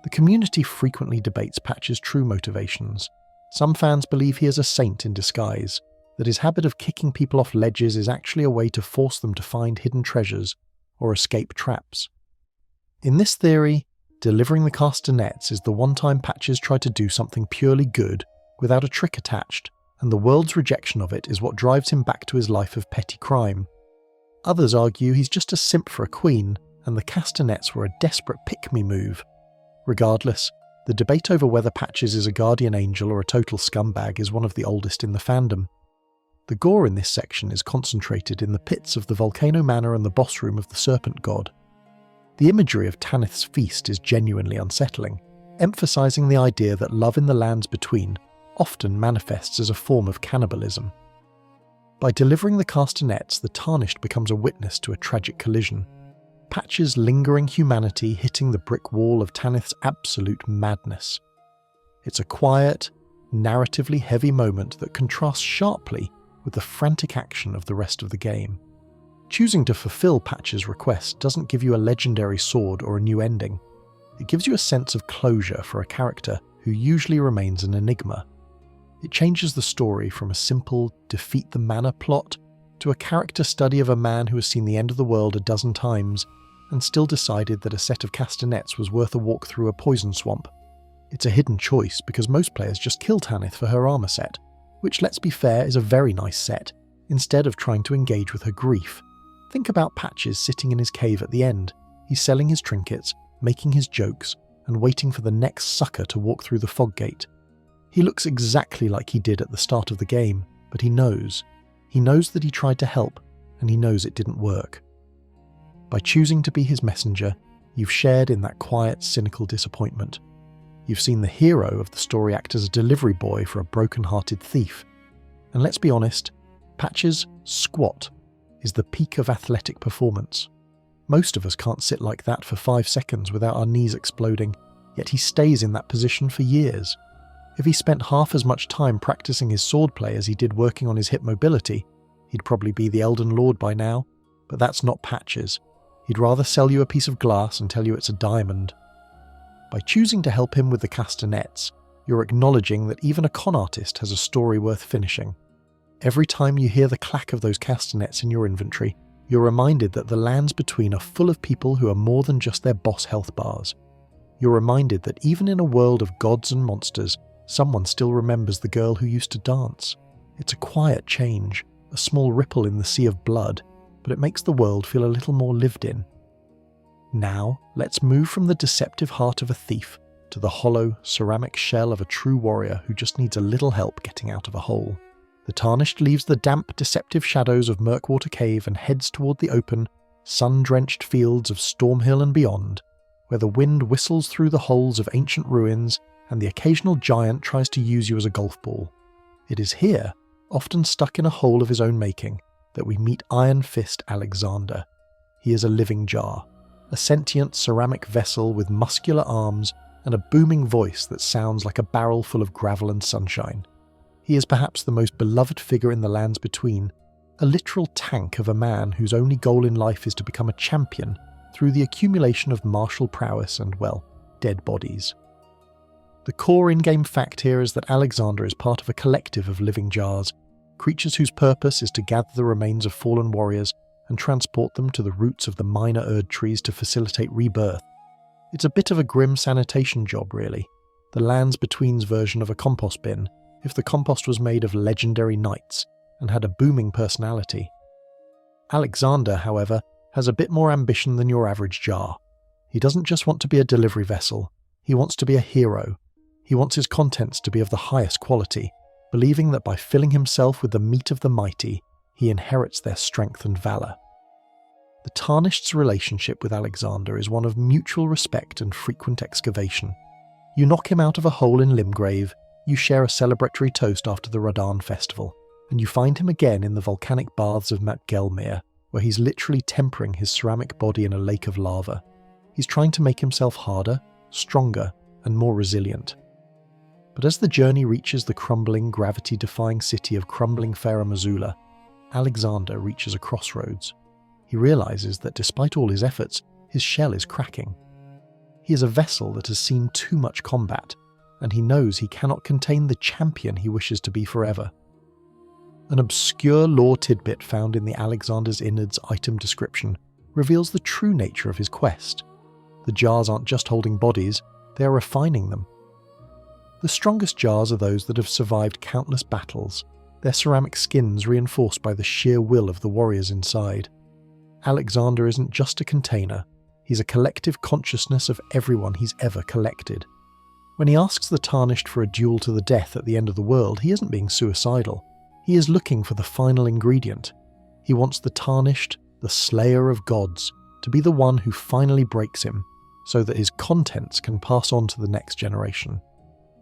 The community frequently debates Patch's true motivations. Some fans believe he is a saint in disguise, that his habit of kicking people off ledges is actually a way to force them to find hidden treasures or escape traps. In this theory, delivering the castanets is the one time Patches tried to do something purely good without a trick attached, and the world's rejection of it is what drives him back to his life of petty crime. Others argue he's just a simp for a queen, and the castanets were a desperate pick-me move. Regardless, the debate over whether Patches is a guardian angel or a total scumbag is one of the oldest in the fandom. The gore in this section is concentrated in the pits of the Volcano Manor and the boss room of the Serpent God. The imagery of Tanith's feast is genuinely unsettling, emphasizing the idea that love in the lands between often manifests as a form of cannibalism. By delivering the castanets, the Tarnished becomes a witness to a tragic collision. Patch's lingering humanity hitting the brick wall of Tanith's absolute madness. It's a quiet, narratively heavy moment that contrasts sharply with the frantic action of the rest of the game. Choosing to fulfill Patch's request doesn't give you a legendary sword or a new ending. It gives you a sense of closure for a character who usually remains an enigma. It changes the story from a simple defeat the manor plot to a character study of a man who has seen the end of the world a dozen times and still decided that a set of castanets was worth a walk through a poison swamp. It's a hidden choice because most players just kill Tanith for her armor set, which, let's be fair, is a very nice set, instead of trying to engage with her grief. Think about Patches sitting in his cave at the end. He's selling his trinkets, making his jokes, and waiting for the next sucker to walk through the fog gate. He looks exactly like he did at the start of the game, but he knows. He knows that he tried to help, and he knows it didn't work. By choosing to be his messenger, you've shared in that quiet, cynical disappointment. You've seen the hero of the story act as a delivery boy for a broken-hearted thief. And let's be honest, Patch's squat is the peak of athletic performance. Most of us can't sit like that for 5 seconds without our knees exploding, yet he stays in that position for years. If he spent half as much time practicing his swordplay as he did working on his hip mobility, he'd probably be the Elden Lord by now, but that's not Patches. He'd rather sell you a piece of glass and tell you it's a diamond. By choosing to help him with the castanets, you're acknowledging that even a con artist has a story worth finishing. Every time you hear the clack of those castanets in your inventory, you're reminded that the lands between are full of people who are more than just their boss health bars. You're reminded that even in a world of gods and monsters, someone still remembers the girl who used to dance. It's a quiet change, a small ripple in the sea of blood, but it makes the world feel a little more lived in. Now, let's move from the deceptive heart of a thief to the hollow, ceramic shell of a true warrior who just needs a little help getting out of a hole. The Tarnished leaves the damp, deceptive shadows of Murkwater Cave and heads toward the open, sun-drenched fields of Stormhill and beyond, where the wind whistles through the holes of ancient ruins and the occasional giant tries to use you as a golf ball. It is here, often stuck in a hole of his own making, that we meet Iron Fist Alexander. He is a living jar, a sentient ceramic vessel with muscular arms and a booming voice that sounds like a barrel full of gravel and sunshine. He is perhaps the most beloved figure in the lands between, a literal tank of a man whose only goal in life is to become a champion through the accumulation of martial prowess and, well, dead bodies. The core in-game fact here is that Alexander is part of a collective of living jars, creatures whose purpose is to gather the remains of fallen warriors and transport them to the roots of the minor Erdtrees to facilitate rebirth. It's a bit of a grim sanitation job, really, the lands between's version of a compost bin, if the compost was made of legendary knights and had a booming personality. Alexander, however, has a bit more ambition than your average jar. He doesn't just want to be a delivery vessel, he wants to be a hero. He wants his contents to be of the highest quality, believing that by filling himself with the meat of the mighty, he inherits their strength and valour. The Tarnished's relationship with Alexander is one of mutual respect and frequent excavation. You knock him out of a hole in Limgrave, you share a celebratory toast after the Radahn festival, and you find him again in the volcanic baths of Mount Gelmir, where he's literally tempering his ceramic body in a lake of lava. He's trying to make himself harder, stronger, and more resilient. But as the journey reaches the crumbling, gravity-defying city of crumbling Farum Azula, Alexander reaches a crossroads. He realizes that despite all his efforts, his shell is cracking. He is a vessel that has seen too much combat, and he knows he cannot contain the champion he wishes to be forever. An obscure lore tidbit found in the Alexander's Innards item description reveals the true nature of his quest. The jars aren't just holding bodies, they are refining them. The strongest jars are those that have survived countless battles, their ceramic skins reinforced by the sheer will of the warriors inside. Alexander isn't just a container, he's a collective consciousness of everyone he's ever collected. When he asks the Tarnished for a duel to the death at the end of the world, he isn't being suicidal. He is looking for the final ingredient. He wants the Tarnished, the slayer of gods, to be the one who finally breaks him, so that his contents can pass on to the next generation.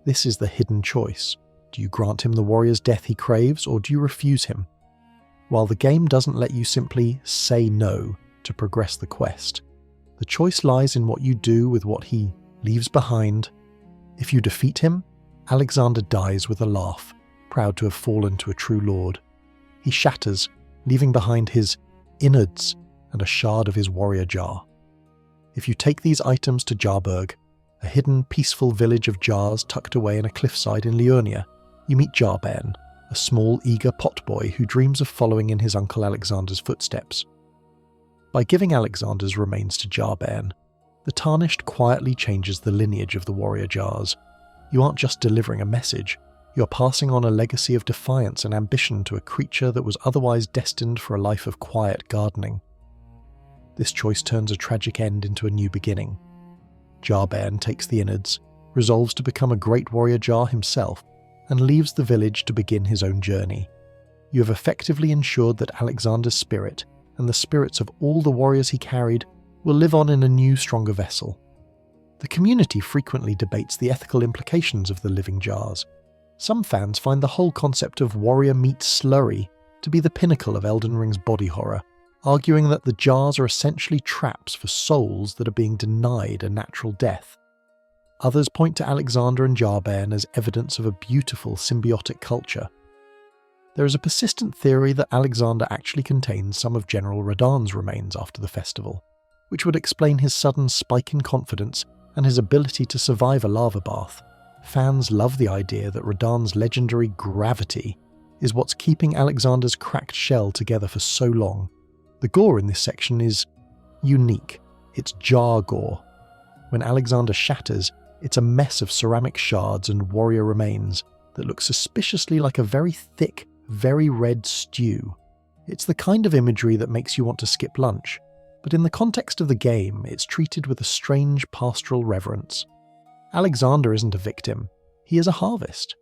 This is the hidden choice. Do you grant him the warrior's death he craves, or do you refuse him? While the game doesn't let you simply say no to progress the quest, the choice lies in what you do with what he leaves behind. If you defeat him, Alexander dies with a laugh, proud to have fallen to a true lord. He shatters, leaving behind his innards and a shard of his warrior jar. If you take these items to Jarburg, a hidden, peaceful village of jars tucked away in a cliffside in Liurnia, you meet Jarben, a small, eager potboy who dreams of following in his uncle Alexander's footsteps. By giving Alexander's remains to Jarben, the Tarnished quietly changes the lineage of the warrior jars. You aren't just delivering a message, you're passing on a legacy of defiance and ambition to a creature that was otherwise destined for a life of quiet gardening. This choice turns a tragic end into a new beginning. Jarben takes the innards, resolves to become a great warrior jar himself, and leaves the village to begin his own journey. You have effectively ensured that Alexander's spirit, and the spirits of all the warriors he carried, will live on in a new, stronger vessel. The community frequently debates the ethical implications of the living jars. Some fans find the whole concept of warrior meat slurry to be the pinnacle of Elden Ring's body horror, arguing that the jars are essentially traps for souls that are being denied a natural death. Others point to Alexander and Jarben as evidence of a beautiful symbiotic culture. There is a persistent theory that Alexander actually contains some of General Radahn's remains after the festival, which would explain his sudden spike in confidence and his ability to survive a lava bath. Fans love the idea that Radahn's legendary gravity is what's keeping Alexander's cracked shell together for so long. The gore in this section is unique. It's jar gore. When Alexander shatters, it's a mess of ceramic shards and warrior remains that look suspiciously like a very thick, very red stew. It's the kind of imagery that makes you want to skip lunch, but in the context of the game, it's treated with a strange pastoral reverence. Alexander isn't a victim, he is a harvest.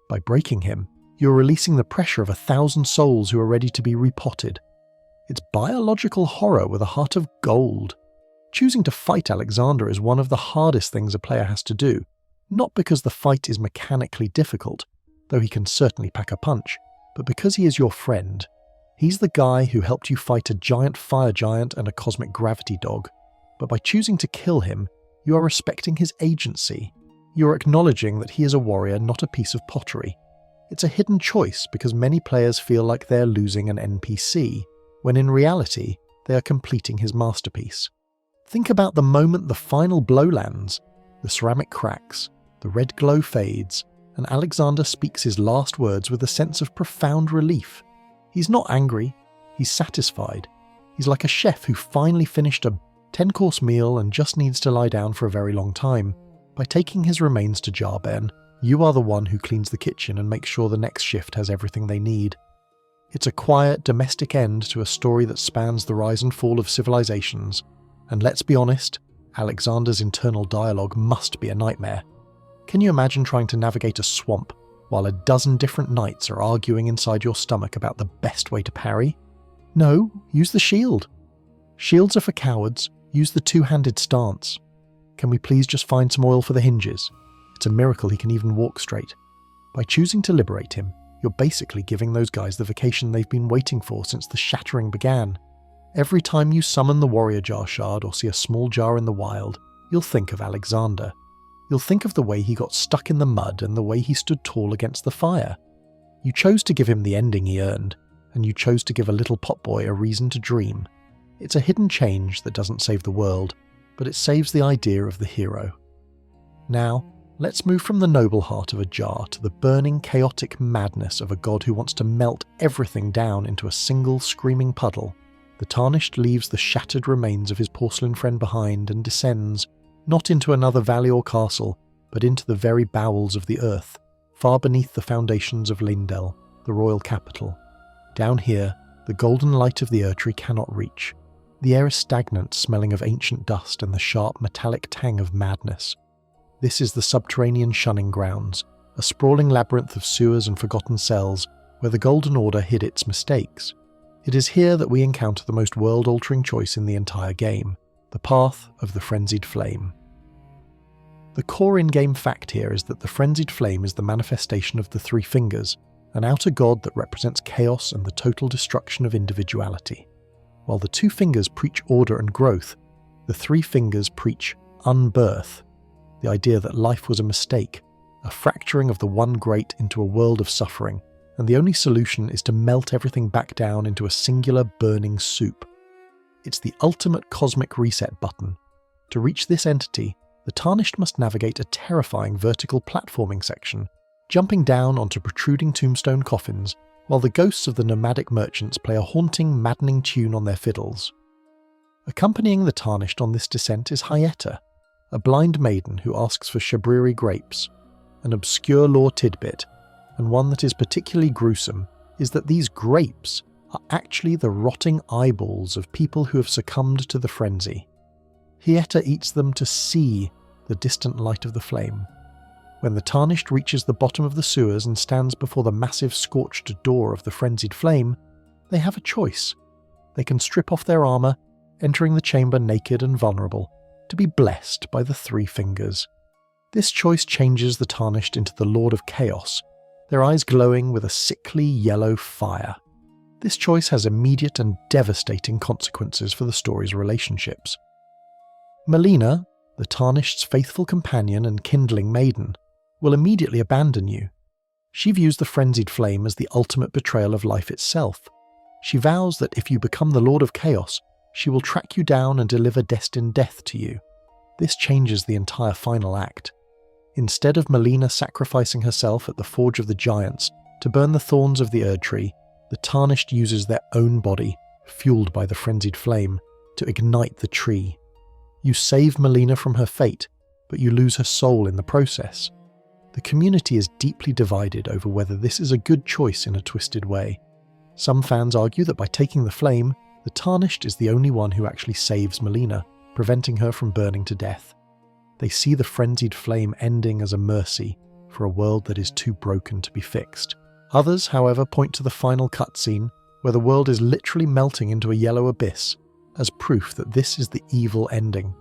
By breaking him, you're releasing the pressure of 1,000 souls who are ready to be repotted. It's biological horror with a heart of gold. Choosing to fight Alexander is one of the hardest things a player has to do, not because the fight is mechanically difficult, though he can certainly pack a punch, but because he is your friend. He's the guy who helped you fight a giant fire giant and a cosmic gravity dog, but by choosing to kill him, you are respecting his agency. You are acknowledging that he is a warrior, not a piece of pottery. It's a hidden choice because many players feel like they're losing an NPC, when in reality, they are completing his masterpiece. Think about the moment the final blow lands, the ceramic cracks, the red glow fades, and Alexander speaks his last words with a sense of profound relief. He's not angry, he's satisfied. He's like a chef who finally finished a 10-course meal and just needs to lie down for a very long time. By taking his remains to Jarben, you are the one who cleans the kitchen and makes sure the next shift has everything they need. It's a quiet, domestic end to a story that spans the rise and fall of civilizations. And let's be honest, Alexander's internal dialogue must be a nightmare. Can you imagine trying to navigate a swamp while a dozen different knights are arguing inside your stomach about the best way to parry? No, use the shield. Shields are for cowards, use the two-handed stance. Can we please just find some oil for the hinges? It's a miracle he can even walk straight. By choosing to liberate him, you're basically giving those guys the vacation they've been waiting for since the shattering began. Every time you summon the warrior jar shard or see a small jar in the wild, you'll think of Alexander. You'll think of the way he got stuck in the mud and the way he stood tall against the fire. You chose to give him the ending he earned, and you chose to give a little potboy a reason to dream. It's a hidden change that doesn't save the world, but it saves the idea of the hero. Now, let's move from the noble heart of a jar to the burning, chaotic madness of a god who wants to melt everything down into a single screaming puddle. The Tarnished leaves the shattered remains of his porcelain friend behind and descends, not into another valley or castle, but into the very bowels of the earth, far beneath the foundations of Lindell, the royal capital. Down here, the golden light of the Erdtree cannot reach. The air is stagnant, smelling of ancient dust and the sharp metallic tang of madness. This is the subterranean shunning grounds, a sprawling labyrinth of sewers and forgotten cells where the Golden Order hid its mistakes. It is here that we encounter the most world-altering choice in the entire game, the path of the Frenzied Flame. The core in-game fact here is that the Frenzied Flame is the manifestation of the Three Fingers, an outer god that represents chaos and the total destruction of individuality. While the two fingers preach order and growth, the three fingers preach unbirth, the idea that life was a mistake, a fracturing of the one great into a world of suffering, and the only solution is to melt everything back down into a singular burning soup. It's the ultimate cosmic reset button. To reach this entity, the Tarnished must navigate a terrifying vertical platforming section, jumping down onto protruding tombstone coffins, while the ghosts of the nomadic merchants play a haunting, maddening tune on their fiddles. Accompanying the Tarnished on this descent is Hyetta, a blind maiden who asks for shabriri grapes. An obscure lore tidbit, and one that is particularly gruesome, is that these grapes are actually the rotting eyeballs of people who have succumbed to the frenzy. Hyetta eats them to see the distant light of the flame. When the Tarnished reaches the bottom of the sewers and stands before the massive scorched door of the Frenzied Flame, they have a choice. They can strip off their armour, entering the chamber naked and vulnerable, to be blessed by the Three Fingers. This choice changes the Tarnished into the Lord of Chaos, their eyes glowing with a sickly yellow fire. This choice has immediate and devastating consequences for the story's relationships. Melina, the Tarnished's faithful companion and kindling maiden, will immediately abandon you. She views the Frenzied Flame as the ultimate betrayal of life itself. She vows that if you become the Lord of Chaos, she will track you down and deliver destined death to you. This changes the entire final act. Instead of Melina sacrificing herself at the Forge of the Giants to burn the thorns of the Erdtree, the Tarnished uses their own body, fueled by the Frenzied Flame, to ignite the tree. You save Melina from her fate, but you lose her soul in the process. The community is deeply divided over whether this is a good choice in a twisted way. Some fans argue that by taking the flame, the Tarnished is the only one who actually saves Melina, preventing her from burning to death. They see the Frenzied Flame ending as a mercy for a world that is too broken to be fixed. Others, however, point to the final cutscene, where the world is literally melting into a yellow abyss, as proof that this is the evil ending.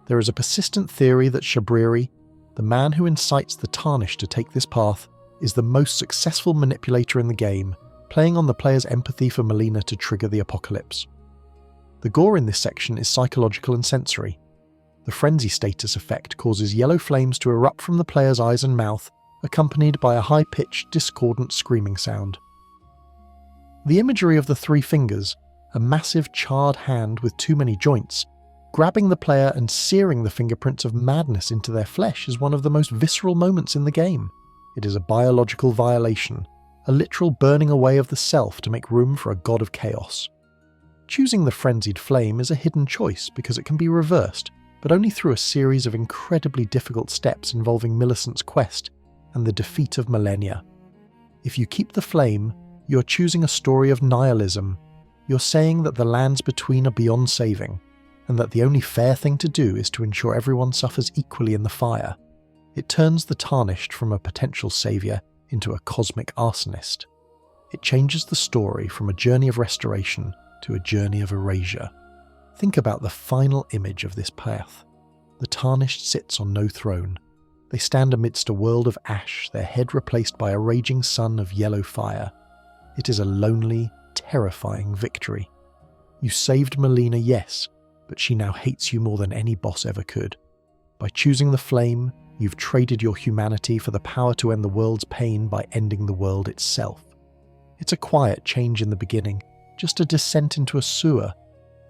There is a persistent theory that Shabriri, the man who incites the Tarnished to take this path, is the most successful manipulator in the game, playing on the player's empathy for Melina to trigger the apocalypse. The gore in this section is psychological and sensory. The frenzy status effect causes yellow flames to erupt from the player's eyes and mouth, accompanied by a high-pitched, discordant screaming sound. The imagery of the Three Fingers, a massive charred hand with too many joints, grabbing the player and searing the fingerprints of madness into their flesh is one of the most visceral moments in the game. It is a biological violation, a literal burning away of the self to make room for a god of chaos. Choosing the Frenzied Flame is a hidden choice because it can be reversed, but only through a series of incredibly difficult steps involving Millicent's quest and the defeat of Millennia. If you keep the flame, you're choosing a story of nihilism. You're saying that the lands between are beyond saving, and that the only fair thing to do is to ensure everyone suffers equally in the fire. It turns the Tarnished from a potential saviour into a cosmic arsonist. It changes the story from a journey of restoration to a journey of erasure. Think about the final image of this path. The Tarnished sits on no throne. They stand amidst a world of ash, their head replaced by a raging sun of yellow fire. It is a lonely, terrifying victory. You saved Melina, yes, but she now hates you more than any boss ever could. By choosing the flame, you've traded your humanity for the power to end the world's pain by ending the world itself. It's a quiet change in the beginning, just a descent into a sewer,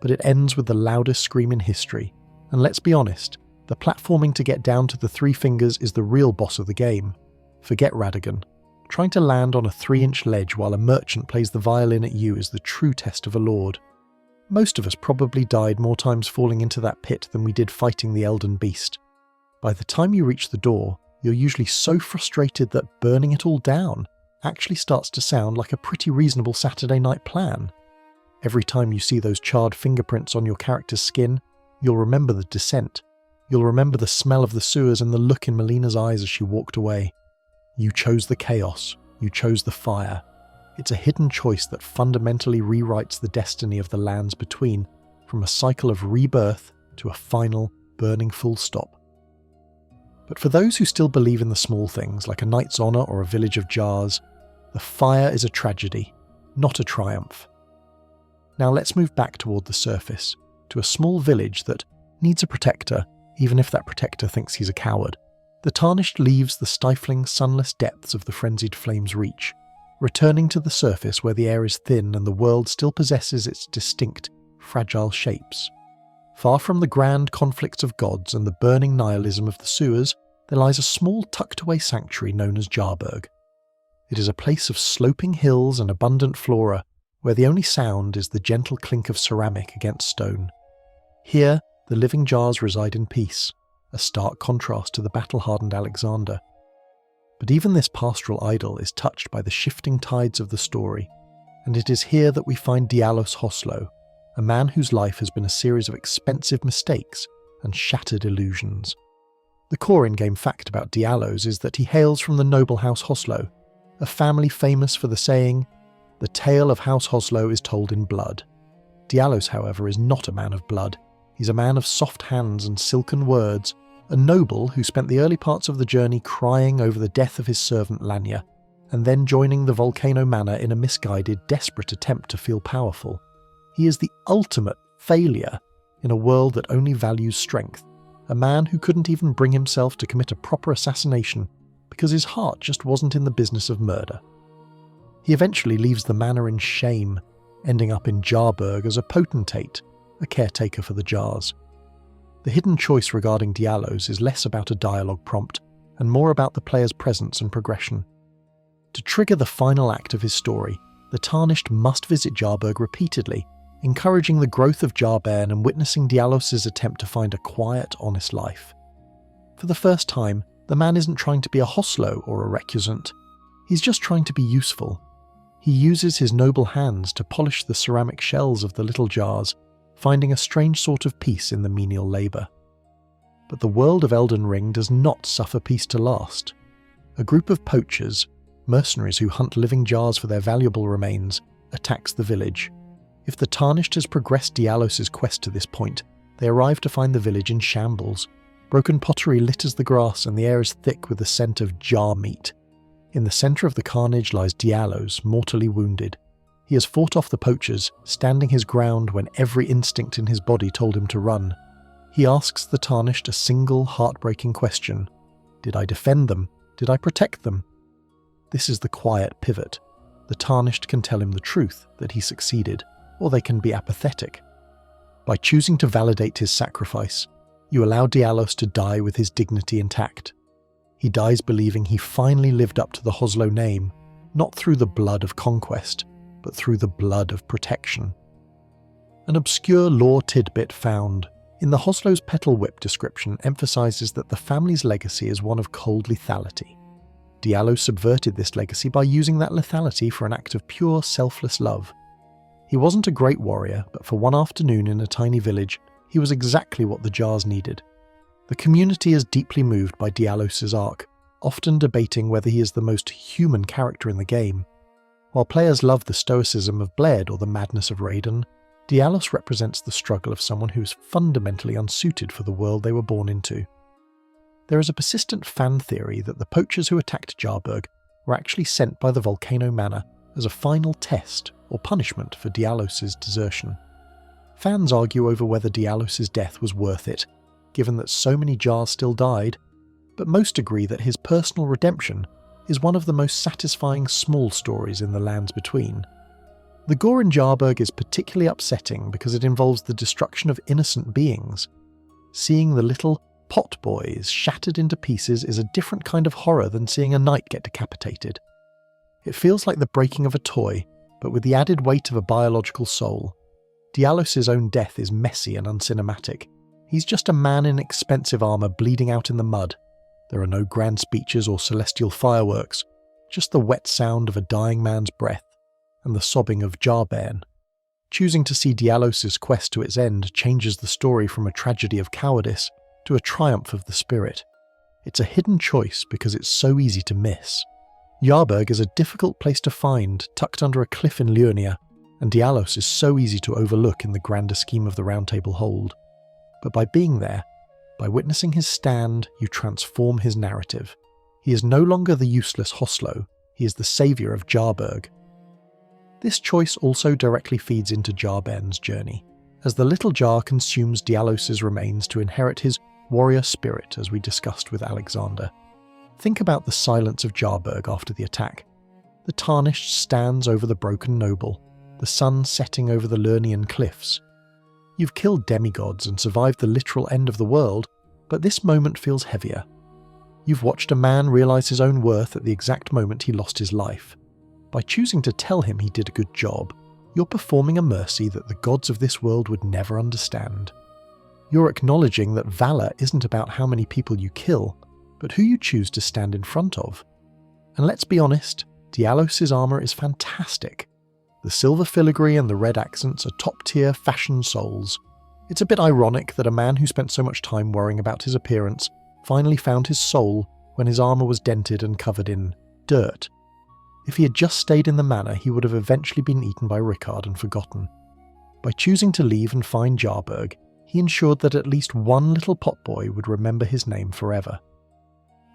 but it ends with the loudest scream in history. And let's be honest, the platforming to get down to the three fingers is the real boss of the game. Forget Radagon. Trying to land on a 3-inch ledge while a merchant plays the violin at you is the true test of a lord. Most of us probably died more times falling into that pit than we did fighting the Elden Beast. By the time you reach the door, you're usually so frustrated that burning it all down actually starts to sound like a pretty reasonable Saturday night plan. Every time you see those charred fingerprints on your character's skin, you'll remember the descent. You'll remember the smell of the sewers and the look in Melina's eyes as she walked away. You chose the chaos. You chose the fire. It's a hidden choice that fundamentally rewrites the destiny of the lands between, from a cycle of rebirth to a final, burning full stop. But for those who still believe in the small things, like a knight's honour or a village of jars, the fire is a tragedy, not a triumph. Now let's move back toward the surface, to a small village that needs a protector, even if that protector thinks he's a coward. The Tarnished leaves the stifling, sunless depths of the Frenzied Flame's reach, returning to the surface where the air is thin and the world still possesses its distinct, fragile shapes. Far from the grand conflicts of gods and the burning nihilism of the sewers, there lies a small tucked-away sanctuary known as Jarberg. It is a place of sloping hills and abundant flora, where the only sound is the gentle clink of ceramic against stone. Here, the living jars reside in peace, a stark contrast to the battle-hardened Alexander. But even this pastoral idyll is touched by the shifting tides of the story, and it is here that we find Diallos Hoslow, a man whose life has been a series of expensive mistakes and shattered illusions. The core in-game fact about Diallos is that he hails from the noble House Hoslow, a family famous for the saying, "The tale of House Hoslow is told in blood." Diallos, however, is not a man of blood. He's a man of soft hands and silken words, a noble who spent the early parts of the journey crying over the death of his servant Lanya, and then joining the Volcano Manor in a misguided, desperate attempt to feel powerful. He is the ultimate failure in a world that only values strength, a man who couldn't even bring himself to commit a proper assassination because his heart just wasn't in the business of murder. He eventually leaves the manor in shame, ending up in Jarberg as a potentate, a caretaker for the jars. The hidden choice regarding Diallos is less about a dialogue prompt and more about the player's presence and progression. To trigger the final act of his story, the Tarnished must visit Jarberg repeatedly, encouraging the growth of Jarben and witnessing Diallos' attempt to find a quiet, honest life. For the first time, the man isn't trying to be a Hoslow or a recusant. He's just trying to be useful. He uses his noble hands to polish the ceramic shells of the little jars, finding a strange sort of peace in the menial labour. But the world of Elden Ring does not suffer peace to last. A group of poachers, mercenaries who hunt living jars for their valuable remains, attacks the village. If the Tarnished has progressed Diallos' quest to this point, they arrive to find the village in shambles. Broken pottery litters the grass and the air is thick with the scent of jar meat. In the centre of the carnage lies Diallos, mortally wounded. He has fought off the poachers, standing his ground when every instinct in his body told him to run. He asks the Tarnished a single, heartbreaking question. Did I defend them? Did I protect them? This is the quiet pivot. The Tarnished can tell him the truth, that he succeeded, or they can be apathetic. By choosing to validate his sacrifice, you allow Diallos to die with his dignity intact. He dies believing he finally lived up to the Hoslow name, not through the blood of conquest, but through the blood of protection. An obscure lore tidbit found in the Hoslow's Petal Whip description emphasises that the family's legacy is one of cold lethality. Diallos subverted this legacy by using that lethality for an act of pure, selfless love. He wasn't a great warrior, but for one afternoon in a tiny village, he was exactly what the jars needed. The community is deeply moved by Diallos' arc, often debating whether he is the most human character in the game. While players love the stoicism of Bled or the madness of Raiden, Diallos represents the struggle of someone who is fundamentally unsuited for the world they were born into. There is a persistent fan theory that the poachers who attacked Jarburg were actually sent by the Volcano Manor as a final test or punishment for Diallos' desertion. Fans argue over whether Diallos' death was worth it, given that so many Jars still died, but most agree that his personal redemption is one of the most satisfying small stories in the Lands Between. The gore in Jarburg is particularly upsetting because it involves the destruction of innocent beings. Seeing the little pot boys shattered into pieces is a different kind of horror than seeing a knight get decapitated. It feels like the breaking of a toy, but with the added weight of a biological soul. Diallos' own death is messy and uncinematic. He's just a man in expensive armour bleeding out in the mud. There are no grand speeches or celestial fireworks, just the wet sound of a dying man's breath and the sobbing of Jarbairn. Choosing to see Diallos' quest to its end changes the story from a tragedy of cowardice to a triumph of the spirit. It's a hidden choice because it's so easy to miss. Jarburg is a difficult place to find, tucked under a cliff in Liurnia, and Diallos is so easy to overlook in the grander scheme of the Round Table Hold. But by being there, by witnessing his stand, you transform his narrative. He is no longer the useless Hoslow, he is the saviour of Jarburg. This choice also directly feeds into Jarbairn's journey, as the little jar consumes Diallos' remains to inherit his warrior spirit, as we discussed with Alexander. Think about the silence of Jarburg after the attack. The Tarnished stands over the broken noble, the sun setting over the Lernian cliffs. You've killed demigods and survived the literal end of the world, but this moment feels heavier. You've watched a man realise his own worth at the exact moment he lost his life. By choosing to tell him he did a good job, you're performing a mercy that the gods of this world would never understand. You're acknowledging that valour isn't about how many people you kill, but who you choose to stand in front of. And let's be honest, Diallos' armour is fantastic. The silver filigree and the red accents are top-tier fashion souls. It's a bit ironic that a man who spent so much time worrying about his appearance finally found his soul when his armour was dented and covered in dirt. If he had just stayed in the manor, he would have eventually been eaten by Rickard and forgotten. By choosing to leave and find Jarburg, he ensured that at least one little potboy would remember his name forever.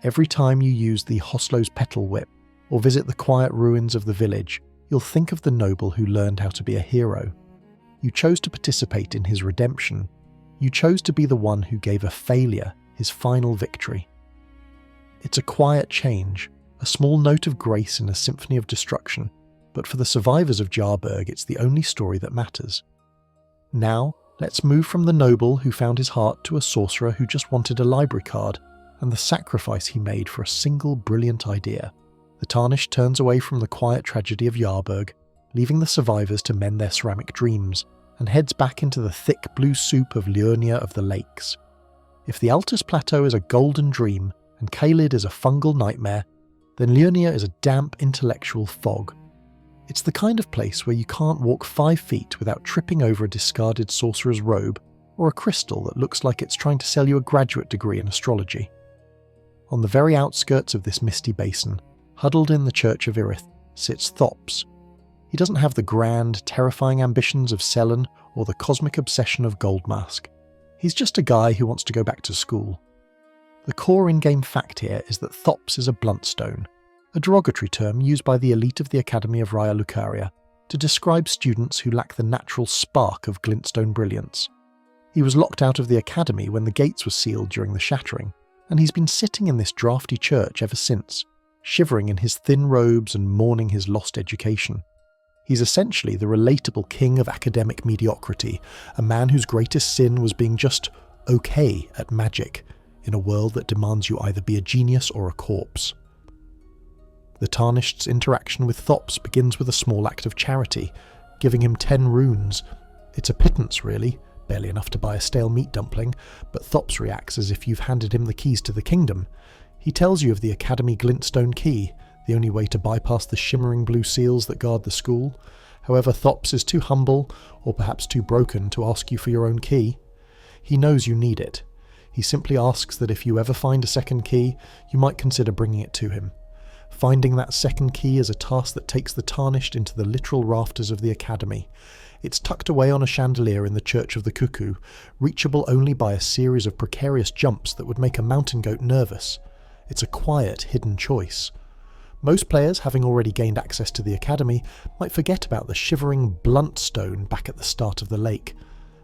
Every time you use the Hoslow's Petal Whip or visit the quiet ruins of the village, you'll think of the noble who learned how to be a hero. You chose to participate in his redemption. You chose to be the one who gave a failure his final victory. It's a quiet change, a small note of grace in a symphony of destruction, but for the survivors of Jarburg it's the only story that matters. Now, let's move from the noble who found his heart to a sorcerer who just wanted a library card, and the sacrifice he made for a single brilliant idea. The Tarnished turns away from the quiet tragedy of Jarburg, leaving the survivors to mend their ceramic dreams, and heads back into the thick blue soup of Liurnia of the Lakes. If the Altus Plateau is a golden dream, and Caelid is a fungal nightmare, then Liurnia is a damp intellectual fog. It's the kind of place where you can't walk 5 feet without tripping over a discarded sorcerer's robe, or a crystal that looks like it's trying to sell you a graduate degree in astrology. On the very outskirts of this misty basin, huddled in the Church of Irith, sits Thops. He doesn't have the grand, terrifying ambitions of Sellen or the cosmic obsession of Goldmask. He's just a guy who wants to go back to school. The core in-game fact here is that Thops is a bluntstone, a derogatory term used by the elite of the Academy of Raya Lucaria to describe students who lack the natural spark of glintstone brilliance. He was locked out of the Academy when the gates were sealed during the Shattering, and he's been sitting in this drafty church ever since, shivering in his thin robes and mourning his lost education. He's essentially the relatable king of academic mediocrity, a man whose greatest sin was being just okay at magic, in a world that demands you either be a genius or a corpse. The Tarnished's interaction with Thops begins with a small act of charity, giving him 10 runes. It's a pittance, really, barely enough to buy a stale meat dumpling, but Thops reacts as if you've handed him the keys to the kingdom. He tells you of the Academy Glintstone Key, the only way to bypass the shimmering blue seals that guard the school. However, Thops is too humble, or perhaps too broken, to ask you for your own key. He knows you need it. He simply asks that if you ever find a second key, you might consider bringing it to him. Finding that second key is a task that takes the Tarnished into the literal rafters of the Academy. It's tucked away on a chandelier in the Church of the Cuckoo, reachable only by a series of precarious jumps that would make a mountain goat nervous. It's a quiet, hidden choice. Most players, having already gained access to the Academy, might forget about the shivering blunt stone back at the start of the lake.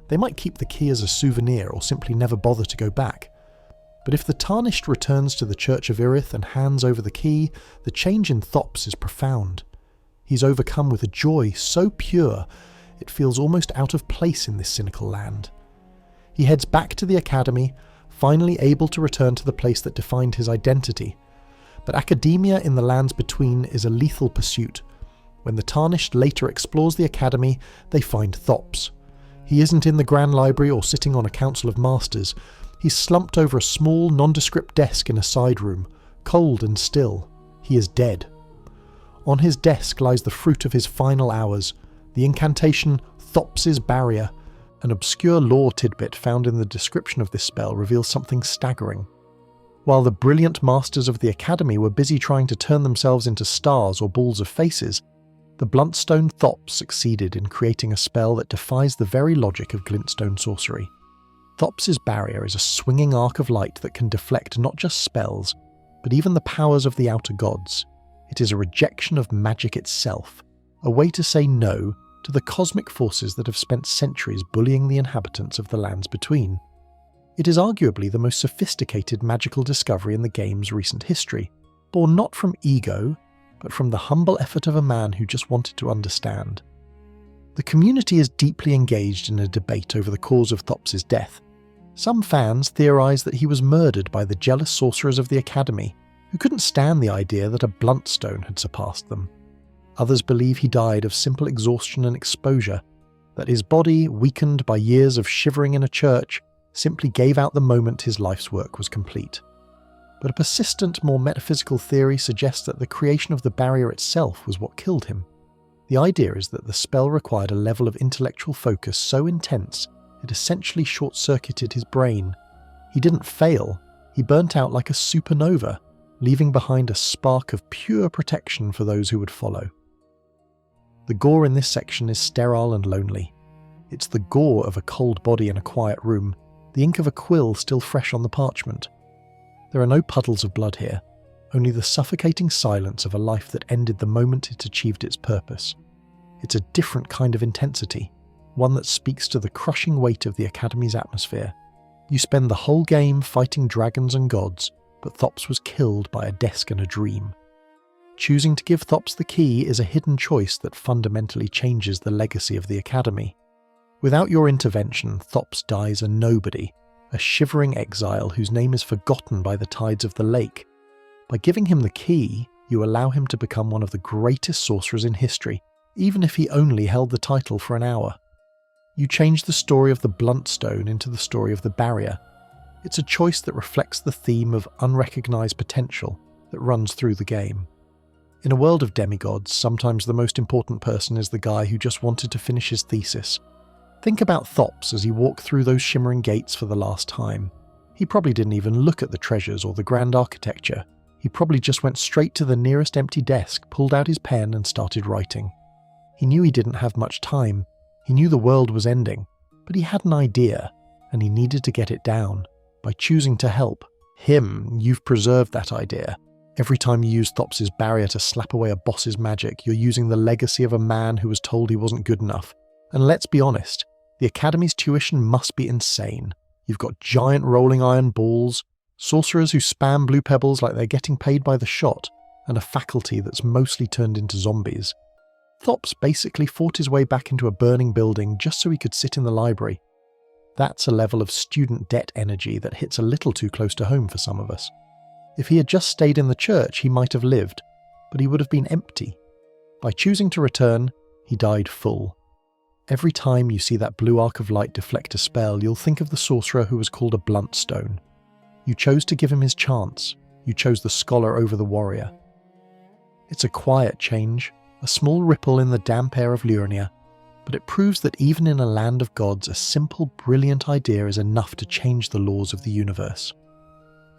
They might keep the key as a souvenir or simply never bother to go back. But if the Tarnished returns to the Church of Irith and hands over the key, the change in Thops is profound. He's overcome with a joy so pure, it feels almost out of place in this cynical land. He heads back to the Academy, finally able to return to the place that defined his identity. But academia in the lands between is a lethal pursuit. When the Tarnished later explores the Academy, they find Thops. He isn't in the Grand Library or sitting on a council of masters. He's slumped over a small, nondescript desk in a side room, cold and still. He is dead. On his desk lies the fruit of his final hours, the incantation Thops' Barrier. An obscure lore tidbit found in the description of this spell reveals something staggering. While the brilliant masters of the Academy were busy trying to turn themselves into stars or balls of faces, the Bluntstone Thops succeeded in creating a spell that defies the very logic of glintstone sorcery. Thops' Barrier is a swinging arc of light that can deflect not just spells, but even the powers of the outer gods. It is a rejection of magic itself, a way to say no to the cosmic forces that have spent centuries bullying the inhabitants of the lands between. It is arguably the most sophisticated magical discovery in the game's recent history, born not from ego, but from the humble effort of a man who just wanted to understand. The community is deeply engaged in a debate over the cause of Thops' death. Some fans theorise that he was murdered by the jealous sorcerers of the Academy, who couldn't stand the idea that a Bluntstone had surpassed them. Others believe he died of simple exhaustion and exposure, that his body, weakened by years of shivering in a church, simply gave out the moment his life's work was complete. But a persistent, more metaphysical theory suggests that the creation of the barrier itself was what killed him. The idea is that the spell required a level of intellectual focus so intense it essentially short-circuited his brain. He didn't fail, he burnt out like a supernova, leaving behind a spark of pure protection for those who would follow. The gore in this section is sterile and lonely. It's the gore of a cold body in a quiet room, the ink of a quill still fresh on the parchment. There are no puddles of blood here, only the suffocating silence of a life that ended the moment it achieved its purpose. It's a different kind of intensity, one that speaks to the crushing weight of the Academy's atmosphere. You spend the whole game fighting dragons and gods, but Thops was killed by a desk and a dream. Choosing to give Thops the key is a hidden choice that fundamentally changes the legacy of the Academy. Without your intervention, Thops dies a nobody, a shivering exile whose name is forgotten by the tides of the lake. By giving him the key, you allow him to become one of the greatest sorcerers in history, even if he only held the title for an hour. You change the story of the Bluntstone into the story of the barrier. It's a choice that reflects the theme of unrecognised potential that runs through the game. In a world of demigods, sometimes the most important person is the guy who just wanted to finish his thesis. Think about Thops as he walked through those shimmering gates for the last time. He probably didn't even look at the treasures or the grand architecture. He probably just went straight to the nearest empty desk, pulled out his pen and started writing. He knew he didn't have much time. He knew the world was ending, but he had an idea, and he needed to get it down. By choosing to help him, you've preserved that idea. Every time you use Thops' barrier to slap away a boss's magic, you're using the legacy of a man who was told he wasn't good enough. And let's be honest, the Academy's tuition must be insane. You've got giant rolling iron balls, sorcerers who spam blue pebbles like they're getting paid by the shot, and a faculty that's mostly turned into zombies. Thops basically fought his way back into a burning building just so he could sit in the library. That's a level of student debt energy that hits a little too close to home for some of us. If he had just stayed in the church, he might have lived, but he would have been empty. By choosing to return, he died full. Every time you see that blue arc of light deflect a spell, you'll think of the sorcerer who was called a Bluntstone. You chose to give him his chance. You chose the scholar over the warrior. It's a quiet change, a small ripple in the damp air of Liurnia, but it proves that even in a land of gods, a simple, brilliant idea is enough to change the laws of the universe.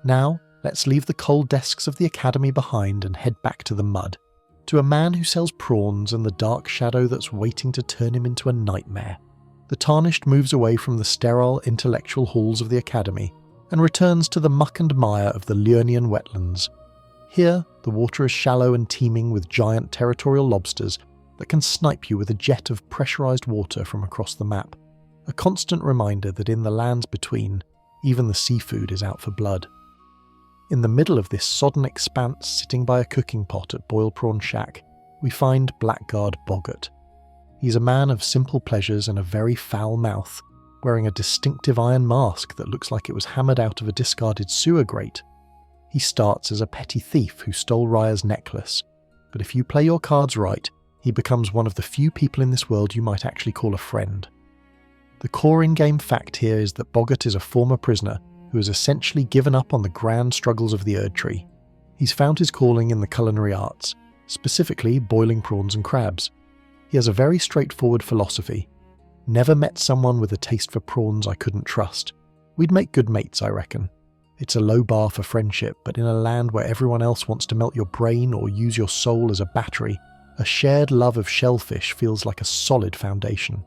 Now, let's leave the cold desks of the Academy behind and head back to the mud, to a man who sells prawns and the dark shadow that's waiting to turn him into a nightmare. The Tarnished moves away from the sterile intellectual halls of the Academy and returns to the muck and mire of the Liurnian wetlands. Here, the water is shallow and teeming with giant territorial lobsters that can snipe you with a jet of pressurized water from across the map, a constant reminder that in the lands between, even the seafood is out for blood. In the middle of this sodden expanse, sitting by a cooking pot at Boil Prawn Shack, we find Blackguard Boggart. He's a man of simple pleasures and a very foul mouth, wearing a distinctive iron mask that looks like it was hammered out of a discarded sewer grate. He starts as a petty thief who stole Raya's necklace, but if you play your cards right, he becomes one of the few people in this world you might actually call a friend. The core in-game fact here is that Boggart is a former prisoner who has essentially given up on the grand struggles of the Erdtree. He's found his calling in the culinary arts, specifically boiling prawns and crabs. He has a very straightforward philosophy. Never met someone with a taste for prawns I couldn't trust. We'd make good mates, I reckon. It's a low bar for friendship, but in a land where everyone else wants to melt your brain or use your soul as a battery, a shared love of shellfish feels like a solid foundation.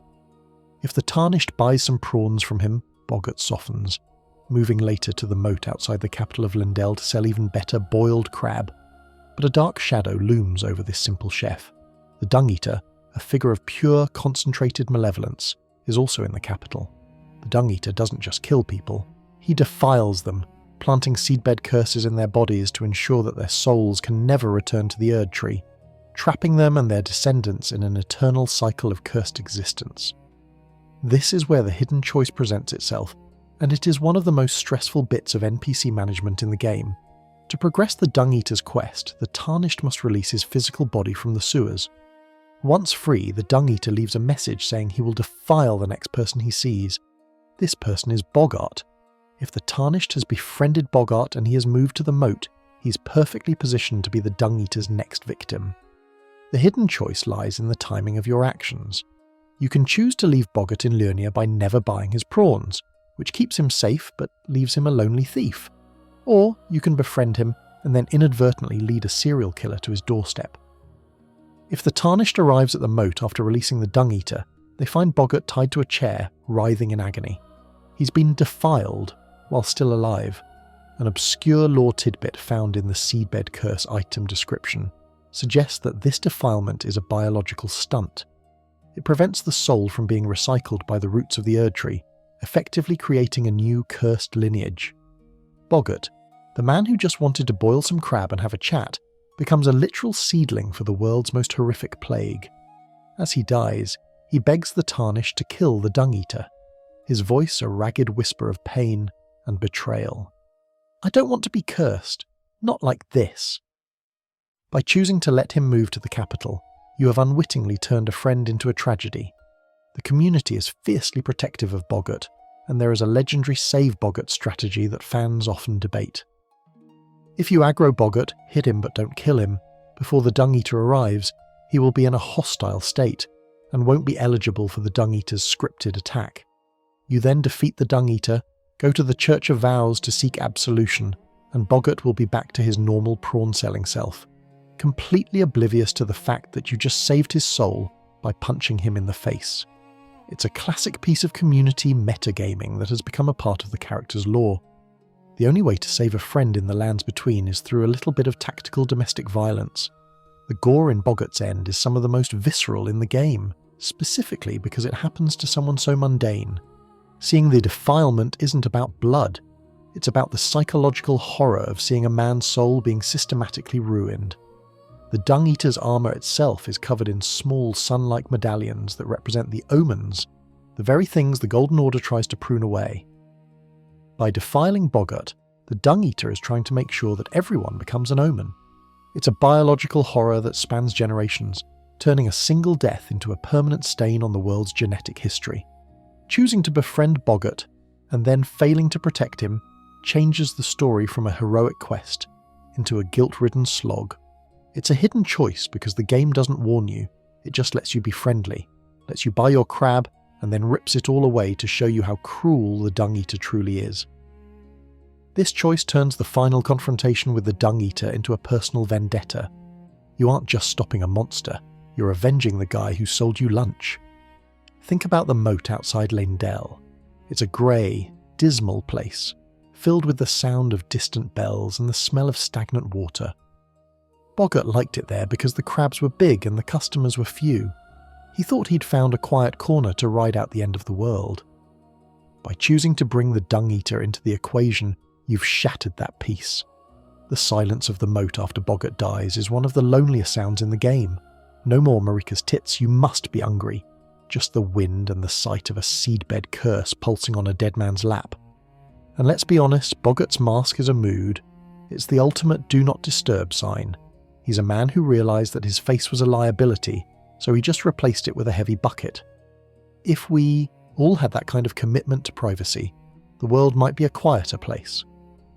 If the Tarnished buys some prawns from him, Boggart softens, moving later to the moat outside the capital of Lindell to sell even better boiled crab. But a dark shadow looms over this simple chef. The Dung-Eater, a figure of pure, concentrated malevolence, is also in the capital. The Dung-Eater doesn't just kill people, he defiles them, planting seedbed curses in their bodies to ensure that their souls can never return to the Erdtree, trapping them and their descendants in an eternal cycle of cursed existence. This is where the hidden choice presents itself, and it is one of the most stressful bits of NPC management in the game. To progress the Dung-Eater's quest, the Tarnished must release his physical body from the sewers. Once free, the Dung-Eater leaves a message saying he will defile the next person he sees. This person is Boggart. If the Tarnished has befriended Boggart and he has moved to the moat, he's perfectly positioned to be the Dung-Eater's next victim. The hidden choice lies in the timing of your actions. You can choose to leave Boggart in Liurnia by never buying his prawns, which keeps him safe but leaves him a lonely thief. Or you can befriend him and then inadvertently lead a serial killer to his doorstep. If the Tarnished arrives at the moat after releasing the Dung-Eater, they find Boggart tied to a chair, writhing in agony. He's been defiled while still alive. An obscure lore tidbit found in the Seedbed Curse item description suggests that this defilement is a biological stunt. It prevents the soul from being recycled by the roots of the Erdtree, effectively creating a new cursed lineage. Boggart, the man who just wanted to boil some crab and have a chat, becomes a literal seedling for the world's most horrific plague. As he dies, he begs the Tarnished to kill the Dung-Eater, his voice a ragged whisper of pain and betrayal. I don't want to be cursed, not like this. By choosing to let him move to the capital, you have unwittingly turned a friend into a tragedy. The community is fiercely protective of Boggart, and there is a legendary save Boggart strategy that fans often debate. If you aggro Boggart, hit him but don't kill him, before the Dung-Eater arrives, he will be in a hostile state, and won't be eligible for the Dung-Eater's scripted attack. You then defeat the Dung-Eater, go to the Church of Vows to seek absolution, and Boggart will be back to his normal prawn-selling self, completely oblivious to the fact that you just saved his soul by punching him in the face. It's a classic piece of community metagaming that has become a part of the character's lore. The only way to save a friend in the lands between is through a little bit of tactical domestic violence. The gore in Boggart's End is some of the most visceral in the game, specifically because it happens to someone so mundane. Seeing the defilement isn't about blood, it's about the psychological horror of seeing a man's soul being systematically ruined. The Dung-Eater's armour itself is covered in small sun-like medallions that represent the omens, the very things the Golden Order tries to prune away. By defiling Boggart, the Dung-Eater is trying to make sure that everyone becomes an omen. It's a biological horror that spans generations, turning a single death into a permanent stain on the world's genetic history. Choosing to befriend Boggart, and then failing to protect him, changes the story from a heroic quest into a guilt-ridden slog. It's a hidden choice because the game doesn't warn you, it just lets you be friendly. lets you buy your crab, and then rips it all away to show you how cruel the Dung Eater truly is. This choice turns the final confrontation with the Dung Eater into a personal vendetta. You aren't just stopping a monster, you're avenging the guy who sold you lunch. Think about the moat outside Leyndell. It's a grey, dismal place, filled with the sound of distant bells and the smell of stagnant water. Boggart liked it there because the crabs were big and the customers were few. He thought he'd found a quiet corner to ride out the end of the world. By choosing to bring the Dung Eater into the equation, you've shattered that peace. The silence of the moat after Boggart dies is one of the loneliest sounds in the game. No more Marika's tits, you must be hungry. Just the wind and the sight of a seedbed curse pulsing on a dead man's lap. And let's be honest, Boggart's mask is a mood. It's the ultimate do not disturb sign. He's a man who realised that his face was a liability, so he just replaced it with a heavy bucket. If we all had that kind of commitment to privacy, the world might be a quieter place.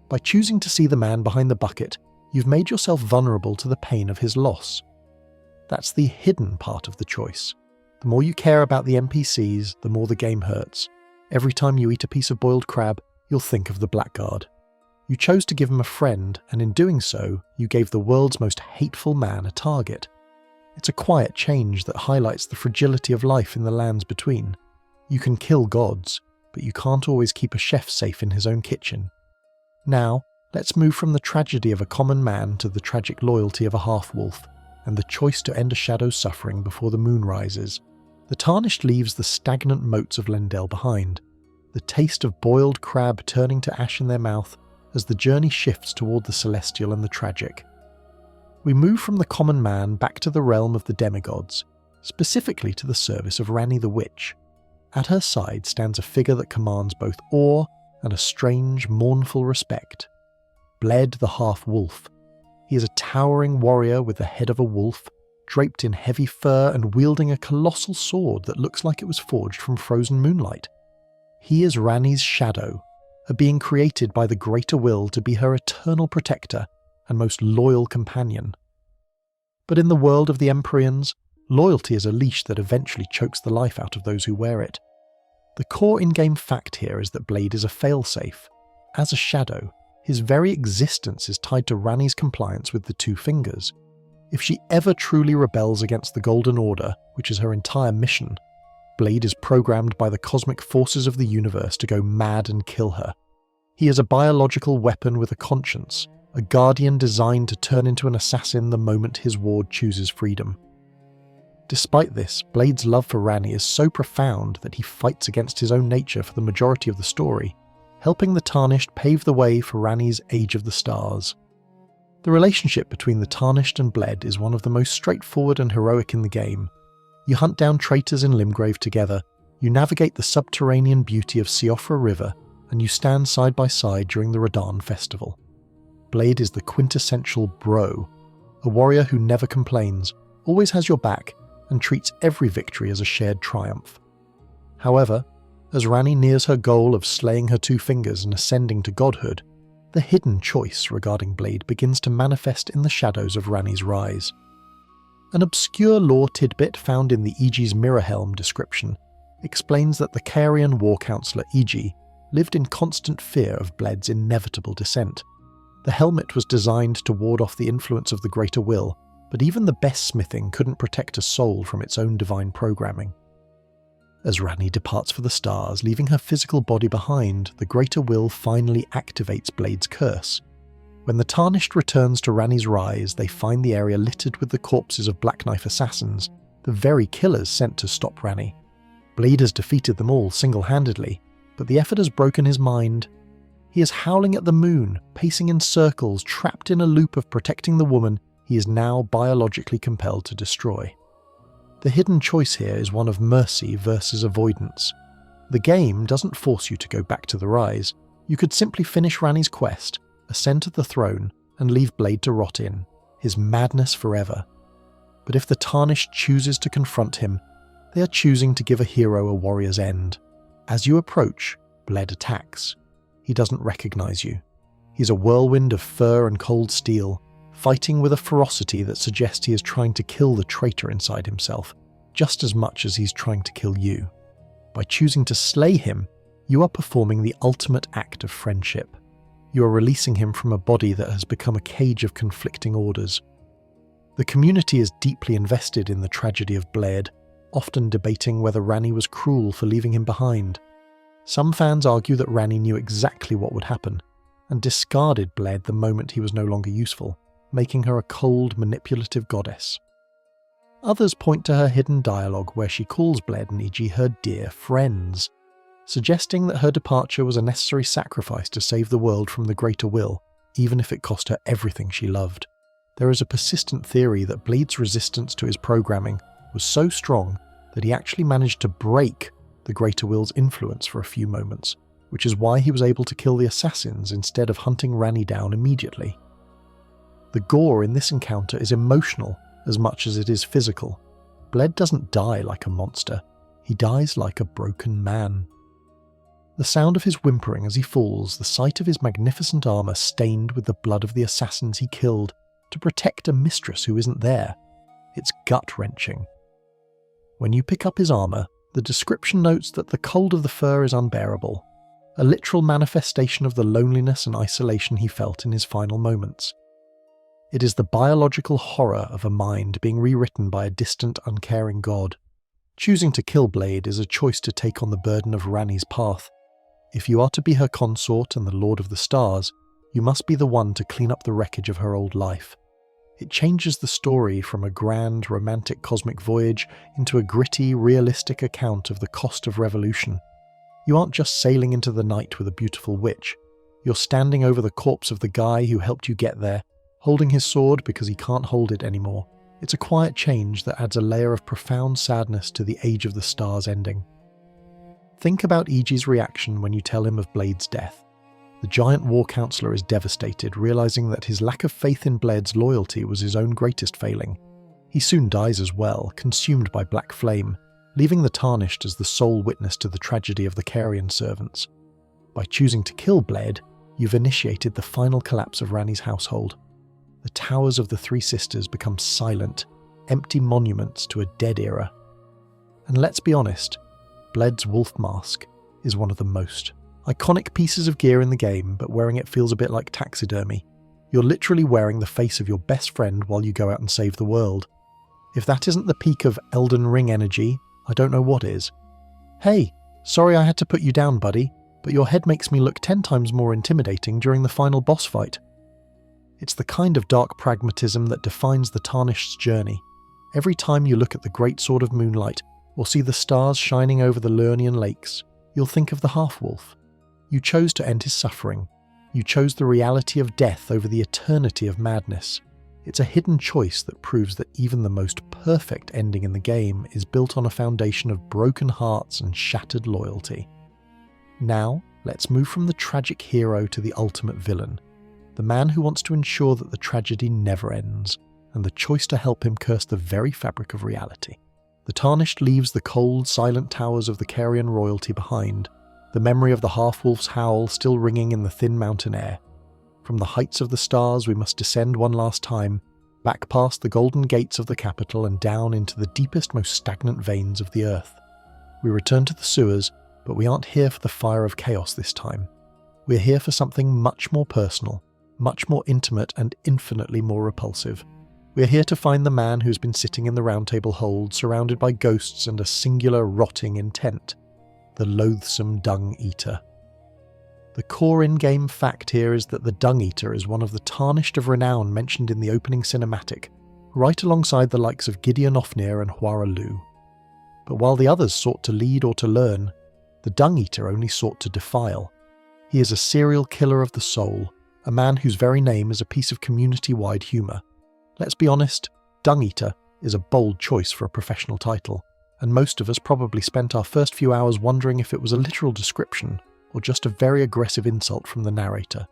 By choosing to see the man behind the bucket, you've made yourself vulnerable to the pain of his loss. That's the hidden part of the choice. The more you care about the NPCs, the more the game hurts. Every time you eat a piece of boiled crab, you'll think of the Blackguard. You chose to give him a friend, and in doing so, you gave the world's most hateful man a target. It's a quiet change that highlights the fragility of life in the lands between. You can kill gods, but you can't always keep a chef safe in his own kitchen. Now, let's move from the tragedy of a common man to the tragic loyalty of a half-wolf, and the choice to end a shadow's suffering before the moon rises. The Tarnished leaves the stagnant moats of Leyndell behind, the taste of boiled crab turning to ash in their mouth as the journey shifts toward the celestial and the tragic. We move from the common man back to the realm of the demigods, specifically to the service of Ranni the Witch. At her side stands a figure that commands both awe and a strange, mournful respect. Bled the half-wolf. He is a towering warrior with the head of a wolf, draped in heavy fur and wielding a colossal sword that looks like it was forged from frozen moonlight. He is Ranni's shadow, a being created by the greater will to be her eternal protector and most loyal companion. But in the world of the Empyreans, loyalty is a leash that eventually chokes the life out of those who wear it. The core in-game fact here is that Blade is a failsafe. As a shadow, his very existence is tied to Ranni's compliance with the Two Fingers. If she ever truly rebels against the Golden Order, which is her entire mission, Blade is programmed by the cosmic forces of the universe to go mad and kill her. He is a biological weapon with a conscience, a guardian designed to turn into an assassin the moment his ward chooses freedom. Despite this, Blade's love for Ranni is so profound that he fights against his own nature for the majority of the story, helping the Tarnished pave the way for Ranni's Age of the Stars. The relationship between the Tarnished and Bled is one of the most straightforward and heroic in the game. You hunt down traitors in Limgrave together, you navigate the subterranean beauty of Siofra River, and you stand side by side during the Radahn festival. Blade is the quintessential bro, a warrior who never complains, always has your back, and treats every victory as a shared triumph. However, as Ranni nears her goal of slaying her Two Fingers and ascending to godhood, the hidden choice regarding Blade begins to manifest in the shadows of Ranni's rise. An obscure lore tidbit found in the Aegi's Mirror Helm description explains that the Carian war councillor Aegi lived in constant fear of Bled's inevitable descent. The helmet was designed to ward off the influence of the Greater Will, but even the best smithing couldn't protect a soul from its own divine programming. As Ranni departs for the stars, leaving her physical body behind, the Greater Will finally activates Blade's curse. When the Tarnished returns to Ranni's rise, they find the area littered with the corpses of Black Knife assassins, the very killers sent to stop Ranni. Blade has defeated them all single-handedly, but the effort has broken his mind. He is howling at the moon, pacing in circles, trapped in a loop of protecting the woman he is now biologically compelled to destroy. The hidden choice here is one of mercy versus avoidance. The game doesn't force you to go back to the rise. You could simply finish Ranni's quest, ascend to the throne, and leave Blade to rot in, his madness forever. But if the Tarnished chooses to confront him, they are choosing to give a hero a warrior's end. As you approach, Blade attacks. He doesn't recognize you. He's a whirlwind of fur and cold steel, fighting with a ferocity that suggests he is trying to kill the traitor inside himself. just as much as he's trying to kill you. By choosing to slay him, you are performing the ultimate act of friendship. You are releasing him from a body that has become a cage of conflicting orders. The community is deeply invested in the tragedy of Blade, often debating whether Ranni was cruel for leaving him behind. Some fans argue that Ranni knew exactly what would happen, and discarded Blade the moment he was no longer useful, making her a cold, manipulative goddess. Others point to her hidden dialogue where she calls Blade and Iji her dear friends, suggesting that her departure was a necessary sacrifice to save the world from the greater will, even if it cost her everything she loved. There is a persistent theory that Blade's resistance to his programming was so strong that he actually managed to break the greater will's influence for a few moments, which is why he was able to kill the assassins instead of hunting Ranni down immediately. The gore in this encounter is emotional as much as it is physical. Blade doesn't die like a monster, he dies like a broken man. The sound of his whimpering as he falls, the sight of his magnificent armour stained with the blood of the assassins he killed to protect a mistress who isn't there. It's gut-wrenching. When you pick up his armour, the description notes that the cold of the fur is unbearable, a literal manifestation of the loneliness and isolation he felt in his final moments. It is the biological horror of a mind being rewritten by a distant, uncaring god. Choosing to kill Blade is a choice to take on the burden of Ranni's path. If you are to be her consort and the Lord of the Stars, you must be the one to clean up the wreckage of her old life. It changes the story from a grand, romantic cosmic voyage into a gritty, realistic account of the cost of revolution. You aren't just sailing into the night with a beautiful witch. You're standing over the corpse of the guy who helped you get there, holding his sword because he can't hold it anymore. It's a quiet change that adds a layer of profound sadness to the Age of the Stars ending. Think about Iji's reaction when you tell him of Blade's death. The giant war councillor is devastated, realising that his lack of faith in Blade's loyalty was his own greatest failing. He soon dies as well, consumed by black flame, leaving the Tarnished as the sole witness to the tragedy of the Carian servants. By choosing to kill Blade, you've initiated the final collapse of Ranni's household. The towers of the Three Sisters become silent, empty monuments to a dead era. And let's be honest, Blade's wolf mask is one of the most iconic pieces of gear in the game, but wearing it feels a bit like taxidermy. You're literally wearing the face of your best friend while you go out and save the world. If that isn't the peak of Elden Ring energy, I don't know what is. Hey, sorry I had to put you down, buddy, but your head makes me look 10 times more intimidating during the final boss fight. It's the kind of dark pragmatism that defines the Tarnished's journey. Every time you look at the Great Sword of Moonlight, or see the stars shining over the Lernian lakes, you'll think of the half-wolf. You chose to end his suffering. You chose the reality of death over the eternity of madness. It's a hidden choice that proves that even the most perfect ending in the game is built on a foundation of broken hearts and shattered loyalty. Now, let's move from the tragic hero to the ultimate villain, the man who wants to ensure that the tragedy never ends, and the choice to help him curse the very fabric of reality. The Tarnished leaves the cold, silent towers of the Carian royalty behind, the memory of the half-wolf's howl still ringing in the thin mountain air. From the heights of the stars we must descend one last time, back past the golden gates of the capital and down into the deepest, most stagnant veins of the earth. We return to the sewers, but we aren't here for the fire of chaos this time. We're here for something much more personal, much more intimate and infinitely more repulsive. We're here to find the man who's been sitting in the Round Table hold, surrounded by ghosts and a singular rotting intent, the loathsome Dung Eater. The core in-game fact here is that the Dung Eater is one of the Tarnished of renown mentioned in the opening cinematic, right alongside the likes of Gideon Ofnir and Huara Lu. But while the others sought to lead or to learn, the Dung Eater only sought to defile. He is a serial killer of the soul, a man whose very name is a piece of community-wide humour. Let's be honest, Dung Eater is a bold choice for a professional title, and most of us probably spent our first few hours wondering if it was a literal description or just a very aggressive insult from the narrator.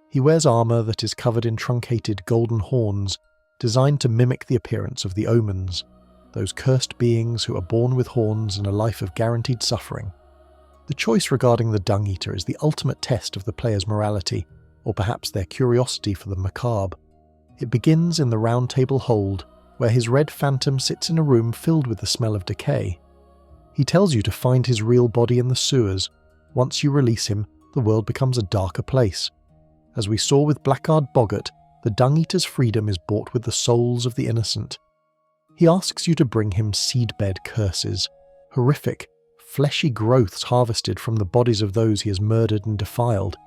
He wears armour that is covered in truncated golden horns, designed to mimic the appearance of the omens, those cursed beings who are born with horns and a life of guaranteed suffering. The choice regarding the Dung Eater is the ultimate test of the player's morality, or perhaps their curiosity for the macabre. It begins in the Round Table hold, where his red phantom sits in a room filled with the smell of decay. He tells you to find his real body in the sewers. Once you release him, the world becomes a darker place. As we saw with Blackguard Boggart, the Dung Eater's freedom is bought with the souls of the innocent. He asks you to bring him seedbed curses, horrific, fleshy growths harvested from the bodies of those he has murdered and defiled.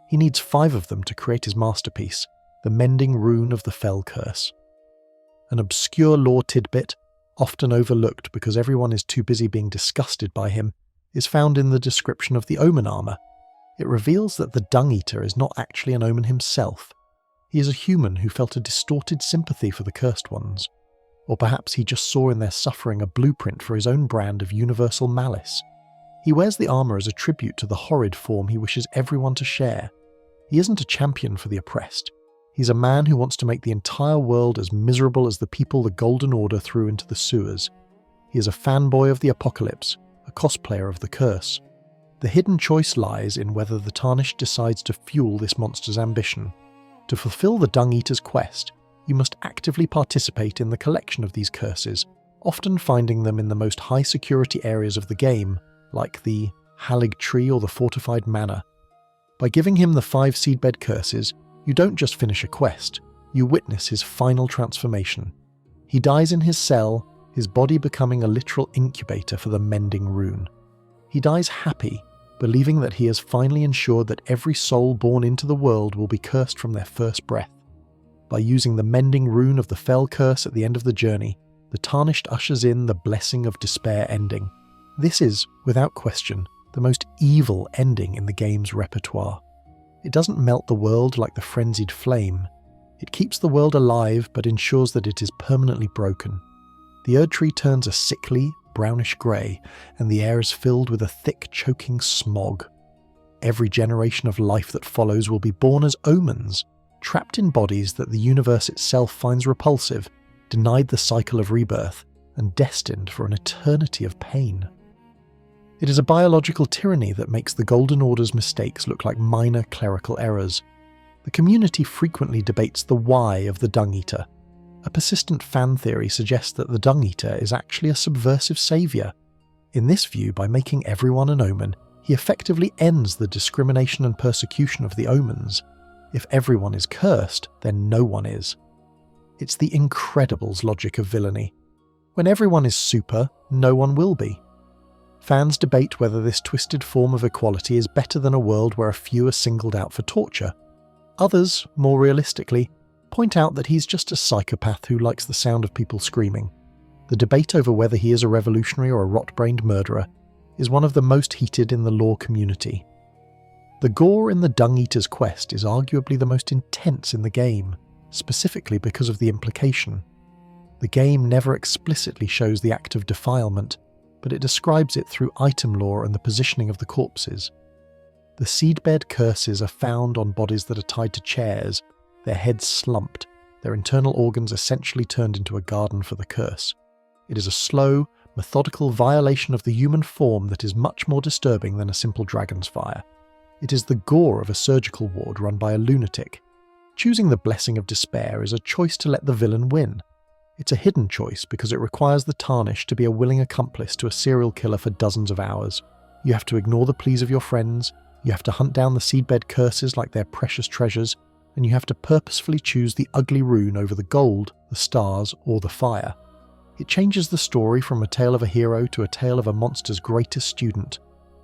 He needs 5 of them to create his masterpiece, the Mending Rune of the Fell Curse. An obscure lore tidbit, often overlooked because everyone is too busy being disgusted by him, is found in the description of the Omen armor. It reveals that the Dung Eater is not actually an Omen himself. He is a human who felt a distorted sympathy for the Cursed Ones. Or perhaps he just saw in their suffering a blueprint for his own brand of universal malice. He wears the armor as a tribute to the horrid form he wishes everyone to share. He isn't a champion for the oppressed. He's a man who wants to make the entire world as miserable as the people the Golden Order threw into the sewers. He is a fanboy of the apocalypse, a cosplayer of the curse. The hidden choice lies in whether the Tarnished decides to fuel this monster's ambition. To fulfill the Dung Eater's quest, you must actively participate in the collection of these curses, often finding them in the most high-security areas of the game, like the Erdtree or the Fortified Manor. By giving him the 5 seedbed curses, you don't just finish a quest, you witness his final transformation. He dies in his cell, his body becoming a literal incubator for the Mending Rune. He dies happy, believing that he has finally ensured that every soul born into the world will be cursed from their first breath. By using the Mending Rune of the Fell Curse at the end of the journey, the Tarnished ushers in the Blessing of Despair ending. This is, without question, the most evil ending in the game's repertoire. It doesn't melt the world like the Frenzied Flame. It keeps the world alive but ensures that it is permanently broken. The Erdtree turns a sickly, brownish grey, and the air is filled with a thick, choking smog. Every generation of life that follows will be born as omens, trapped in bodies that the universe itself finds repulsive, denied the cycle of rebirth, and destined for an eternity of pain. It is a biological tyranny that makes the Golden Order's mistakes look like minor clerical errors. The community frequently debates the why of the Dung Eater. A persistent fan theory suggests that the Dung Eater is actually a subversive saviour. In this view, by making everyone an omen, he effectively ends the discrimination and persecution of the omens. If everyone is cursed, then no one is. It's the Incredibles logic of villainy. When everyone is super, no one will be. Fans debate whether this twisted form of equality is better than a world where a few are singled out for torture. Others, more realistically, point out that he's just a psychopath who likes the sound of people screaming. The debate over whether he is a revolutionary or a rot-brained murderer is one of the most heated in the lore community. The gore in the Dung Eater's quest is arguably the most intense in the game, specifically because of the implication. The game never explicitly shows the act of defilement, but it describes it through item lore and the positioning of the corpses. The seedbed curses are found on bodies that are tied to chairs, their heads slumped, their internal organs essentially turned into a garden for the curse. It is a slow, methodical violation of the human form that is much more disturbing than a simple dragon's fire. It is the gore of a surgical ward run by a lunatic. Choosing the Blessing of Despair is a choice to let the villain win. It's a hidden choice because it requires the Tarnished to be a willing accomplice to a serial killer for dozens of hours. You have to ignore the pleas of your friends, you have to hunt down the seedbed curses like they're precious treasures, and you have to purposefully choose the ugly rune over the gold, the stars, or the fire. It changes the story from a tale of a hero to a tale of a monster's greatest student.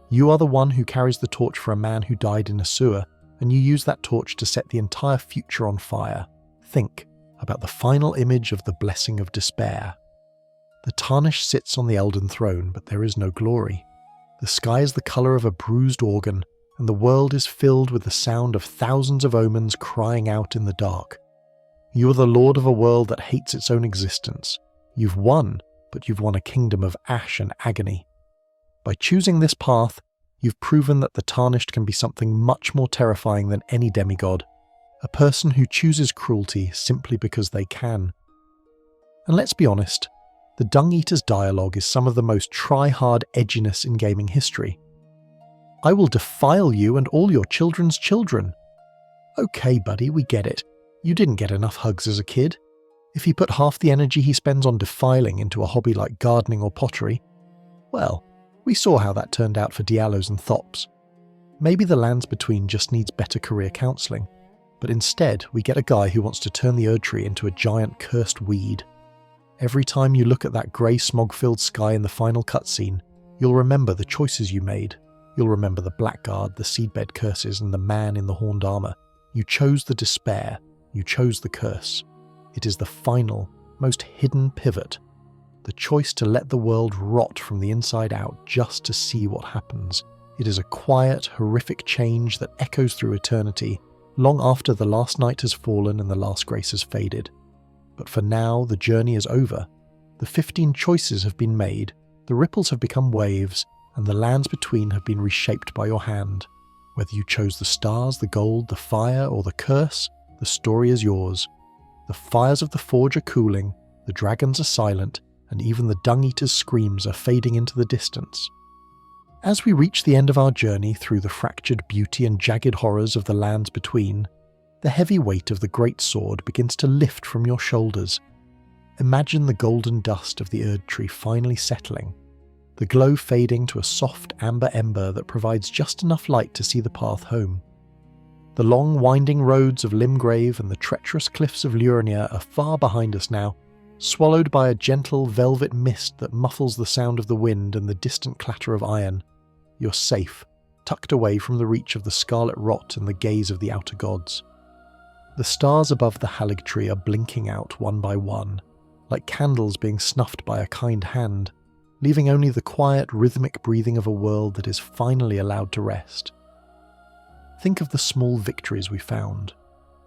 You are the one who carries the torch for a man who died in a sewer, and you use that torch to set the entire future on fire. Think about the final image of the Blessing of Despair. The Tarnished sits on the Elden Throne, but there is no glory. The sky is the colour of a bruised organ, and the world is filled with the sound of thousands of omens crying out in the dark. You are the lord of a world that hates its own existence. You've won, but you've won a kingdom of ash and agony. By choosing this path, you've proven that the Tarnished can be something much more terrifying than any demigod. A person who chooses cruelty simply because they can. And let's be honest, the Dung Eater's dialogue is some of the most try-hard edginess in gaming history. I will defile you and all your children's children. Okay, buddy, we get it. You didn't get enough hugs as a kid. If he put half the energy he spends on defiling into a hobby like gardening or pottery, well, we saw how that turned out for Diallos and Thops. Maybe the Lands Between just needs better career counselling, but instead we get a guy who wants to turn the Erdtree into a giant cursed weed. Every time you look at that grey smog-filled sky in the final cutscene, you'll remember the choices you made. You'll remember the blackguard, the seedbed curses, and the man in the horned armour. You chose the despair. You chose the curse. It is the final, most hidden pivot. The choice to let the world rot from the inside out just to see what happens. It is a quiet, horrific change that echoes through eternity, long after the last night has fallen and the last grace has faded. But for now, the journey is over. The 15 choices have been made, the ripples have become waves, and the Lands Between have been reshaped by your hand. Whether you chose the stars, the gold, the fire, or the curse, the story is yours. The fires of the forge are cooling, the dragons are silent, and even the dung-eater's screams are fading into the distance. As we reach the end of our journey through the fractured beauty and jagged horrors of the Lands Between, the heavy weight of the great sword begins to lift from your shoulders. Imagine the golden dust of the Erdtree finally settling, the glow fading to a soft amber ember that provides just enough light to see the path home. The long winding roads of Limgrave and the treacherous cliffs of Lurnia are far behind us now, swallowed by a gentle velvet mist that muffles the sound of the wind and the distant clatter of iron. You're safe, tucked away from the reach of the scarlet rot and the gaze of the outer gods. The stars above the Haligtree are blinking out one by one, like candles being snuffed by a kind hand, leaving only the quiet, rhythmic breathing of a world that is finally allowed to rest. Think of the small victories we found,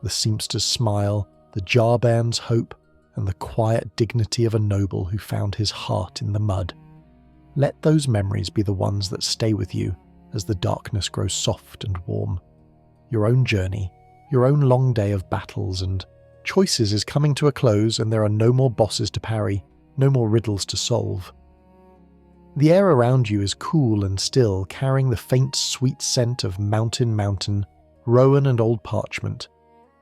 the seamster's smile, the jarbairn's hope, and the quiet dignity of a noble who found his heart in the mud. Let those memories be the ones that stay with you as the darkness grows soft and warm. Your own journey, your own long day of battles and choices is coming to a close, and there are no more bosses to parry, no more riddles to solve. The air around you is cool and still, carrying the faint, sweet scent of mountain, rowan and old parchment.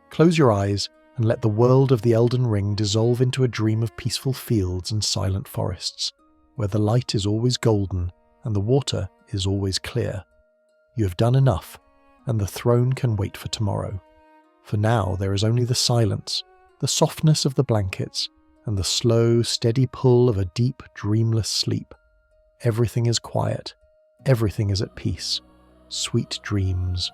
Close your eyes and let the world of the Elden Ring dissolve into a dream of peaceful fields and silent forests, where the light is always golden and the water is always clear. You have done enough, and the throne can wait for tomorrow. For now there is only the silence, the softness of the blankets, and the slow, steady pull of a deep, dreamless sleep. Everything is quiet. Everything is at peace. Sweet dreams.